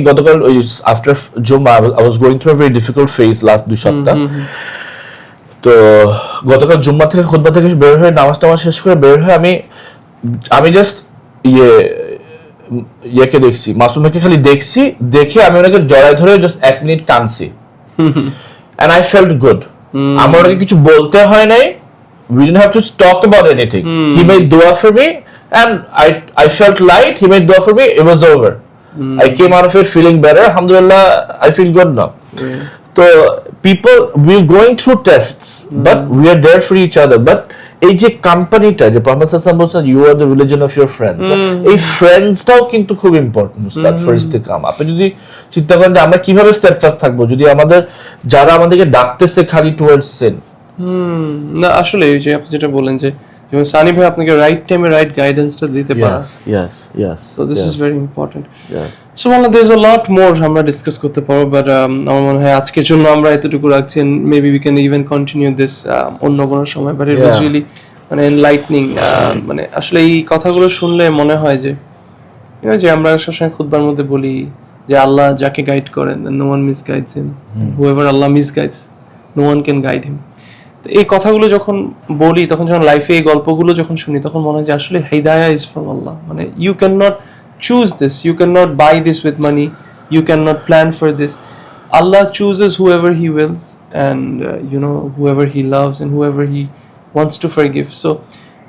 Speaker 1: গতকাল ওই after Jumma I was going through a very difficult phase last 2 সপ্তাহ। তো গতকাল জুম্মা থেকে খুতবা থেকে বের হয়ে নামাজ শেষ করে বের হয়ে আমি জাস্ট ইয়েকে দেখছি, মাসুম ভাইকে খালি দেখে আমি ওনাকে জড়ায় ধরে জাস্ট 1 মিনিট কাঁদছি, and I felt good. আমার ওনাকে কিছু বলতে হয় নাই, we didn't have to talk about anything. He made dua for me and I felt light. He made dua for me, it was over. I came out of it feeling better. Alhamdulillah, I feel good now. So people, we're going through tests, but we are there for each other. But এই যে কোম্পানিটা যে professor সাল্লাল্লাহু আলাইহি ওয়াসাল্লাম, you are the religion of your friends, এই ফ্রেন্ডসটাও কিন্তু খুব ইম্পর্টেন্ট উস্তাদ ফর ইস্তেকাম। আপনি যদি চিন্তা করেন যে আমরা কিভাবে স্টেডফাস্ট থাকবো যদি যারা আমাদেরকে ডাকতেছে খালি টুয়ার্ডস সিন।
Speaker 2: না আসলে এই যে আপনি যেটা বলেন যে যেমন সানি ভাই আপনাকে রাইট টাইমে রাইট গাইডেন্সটা দিতে পারে।
Speaker 1: Yes.
Speaker 2: So this is very important. So there's a lot more আমরা ডিসকাস করতে পারবো, বাট আমার মনে হয় আজকের জন্য আমরা এতটুকু রাখছি, maybe we can even continue this অন্য কোনো সময়, বাট ইট ওয়াজ রিয়েলি মানে এনলাইটনিং। মানে আসলে এই কথাগুলো শুনলে মনে হয় যে যে আমরা সবসময় খুতবার মধ্যে বলি যে আল্লাহ যাকে গাইড করেন, no one misguides him, whoever Allah misguides, no one can guide him. এই কথাগুলো যখন বলি, তখন যখন লাইফে এই গল্পগুলো যখন শুনি, তখন মনে হয় যে আসলে হিদায়াহ ইজ ফ্রম আল্লাহ। মানে you cannot choose this, you cannot buy this with money, you cannot plan for this. Allah chooses whoever he wills, and whoever he loves and whoever he wants to forgive. So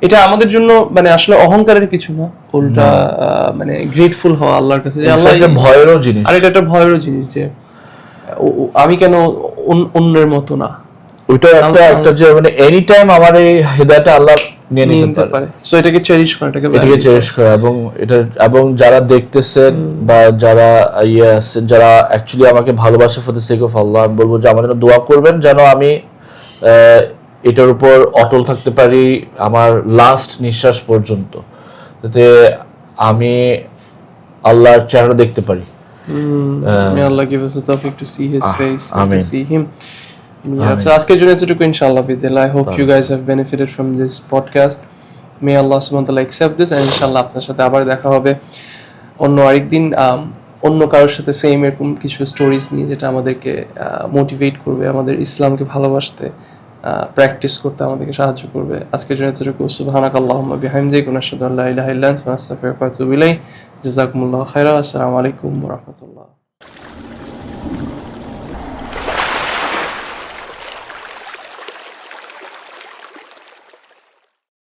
Speaker 2: এটা আমাদের জন্য মানে আসলে অহংকারের কিছু না, উল্টা মানে গ্রেটফুল হওয়া আল্লাহর কাছে যে আল্লাহ একটা
Speaker 1: ভয়েরও জিনিস,
Speaker 2: আর এটা একটা ভয়েরও জিনিস যে আমি কেন অন্যের মতো না।
Speaker 1: ওইটা একটা যে মানে এনি টাইম আমার এই হিদায়াতটা আল্লাহ নিয়ে নিতে পারে।
Speaker 2: সো এটাকে চেরিশ করা, এটাকে
Speaker 1: চেরিশ করা, এবং যারা দেখতেছেন বা যারা আছেন, যারা অ্যাকচুয়ালি আমাকে ভালোবাসে ফর দ্য সেক অফ আল্লাহ, আমি বলবো যে আমার জন্য দোয়া করবেন যেন আমি এটার উপর অটল থাকতে পারি আমার লাস্ট নিঃশ্বাস পর্যন্ত, যাতে আমি আল্লাহর চেহারা দেখতে পারি।
Speaker 2: May Allah give us the tawfiq to see His face, to see Him. So আজকের জন্য এতটুকু ইনশাআল্লাহ বিদিল্লাহ। I hope you guys have benefited from this podcast. May Allah subhanahu wa ta'ala accept this, and ইনশাআল্লাহ আপনার সাথে আবার দেখা হবে অন্য আরেকদিন অন্য কারোর সাথে সেম এরকম কিছু স্টোরিজ নিয়ে, যেটা আমাদেরকে মোটিভেট করবে, আমাদের ইসলামকে ভালোবাসতে, প্র্যাকটিস করতে আমাদেরকে সাহায্য করবে। আজকের জন্য এতটুকু। সুবহানাকাল্লাহুম্মা বিহামদিকা নাশহাদু আল্লা ইলাহা ইল্লা আনতা নাস্তাগফিরুকা ওয়া নাতুবু ইলাইক। জাযাকুমুল্লাহু খাইরান। আসসালামু আলাইকুম ওয়া রাহমাতুল্লাহ।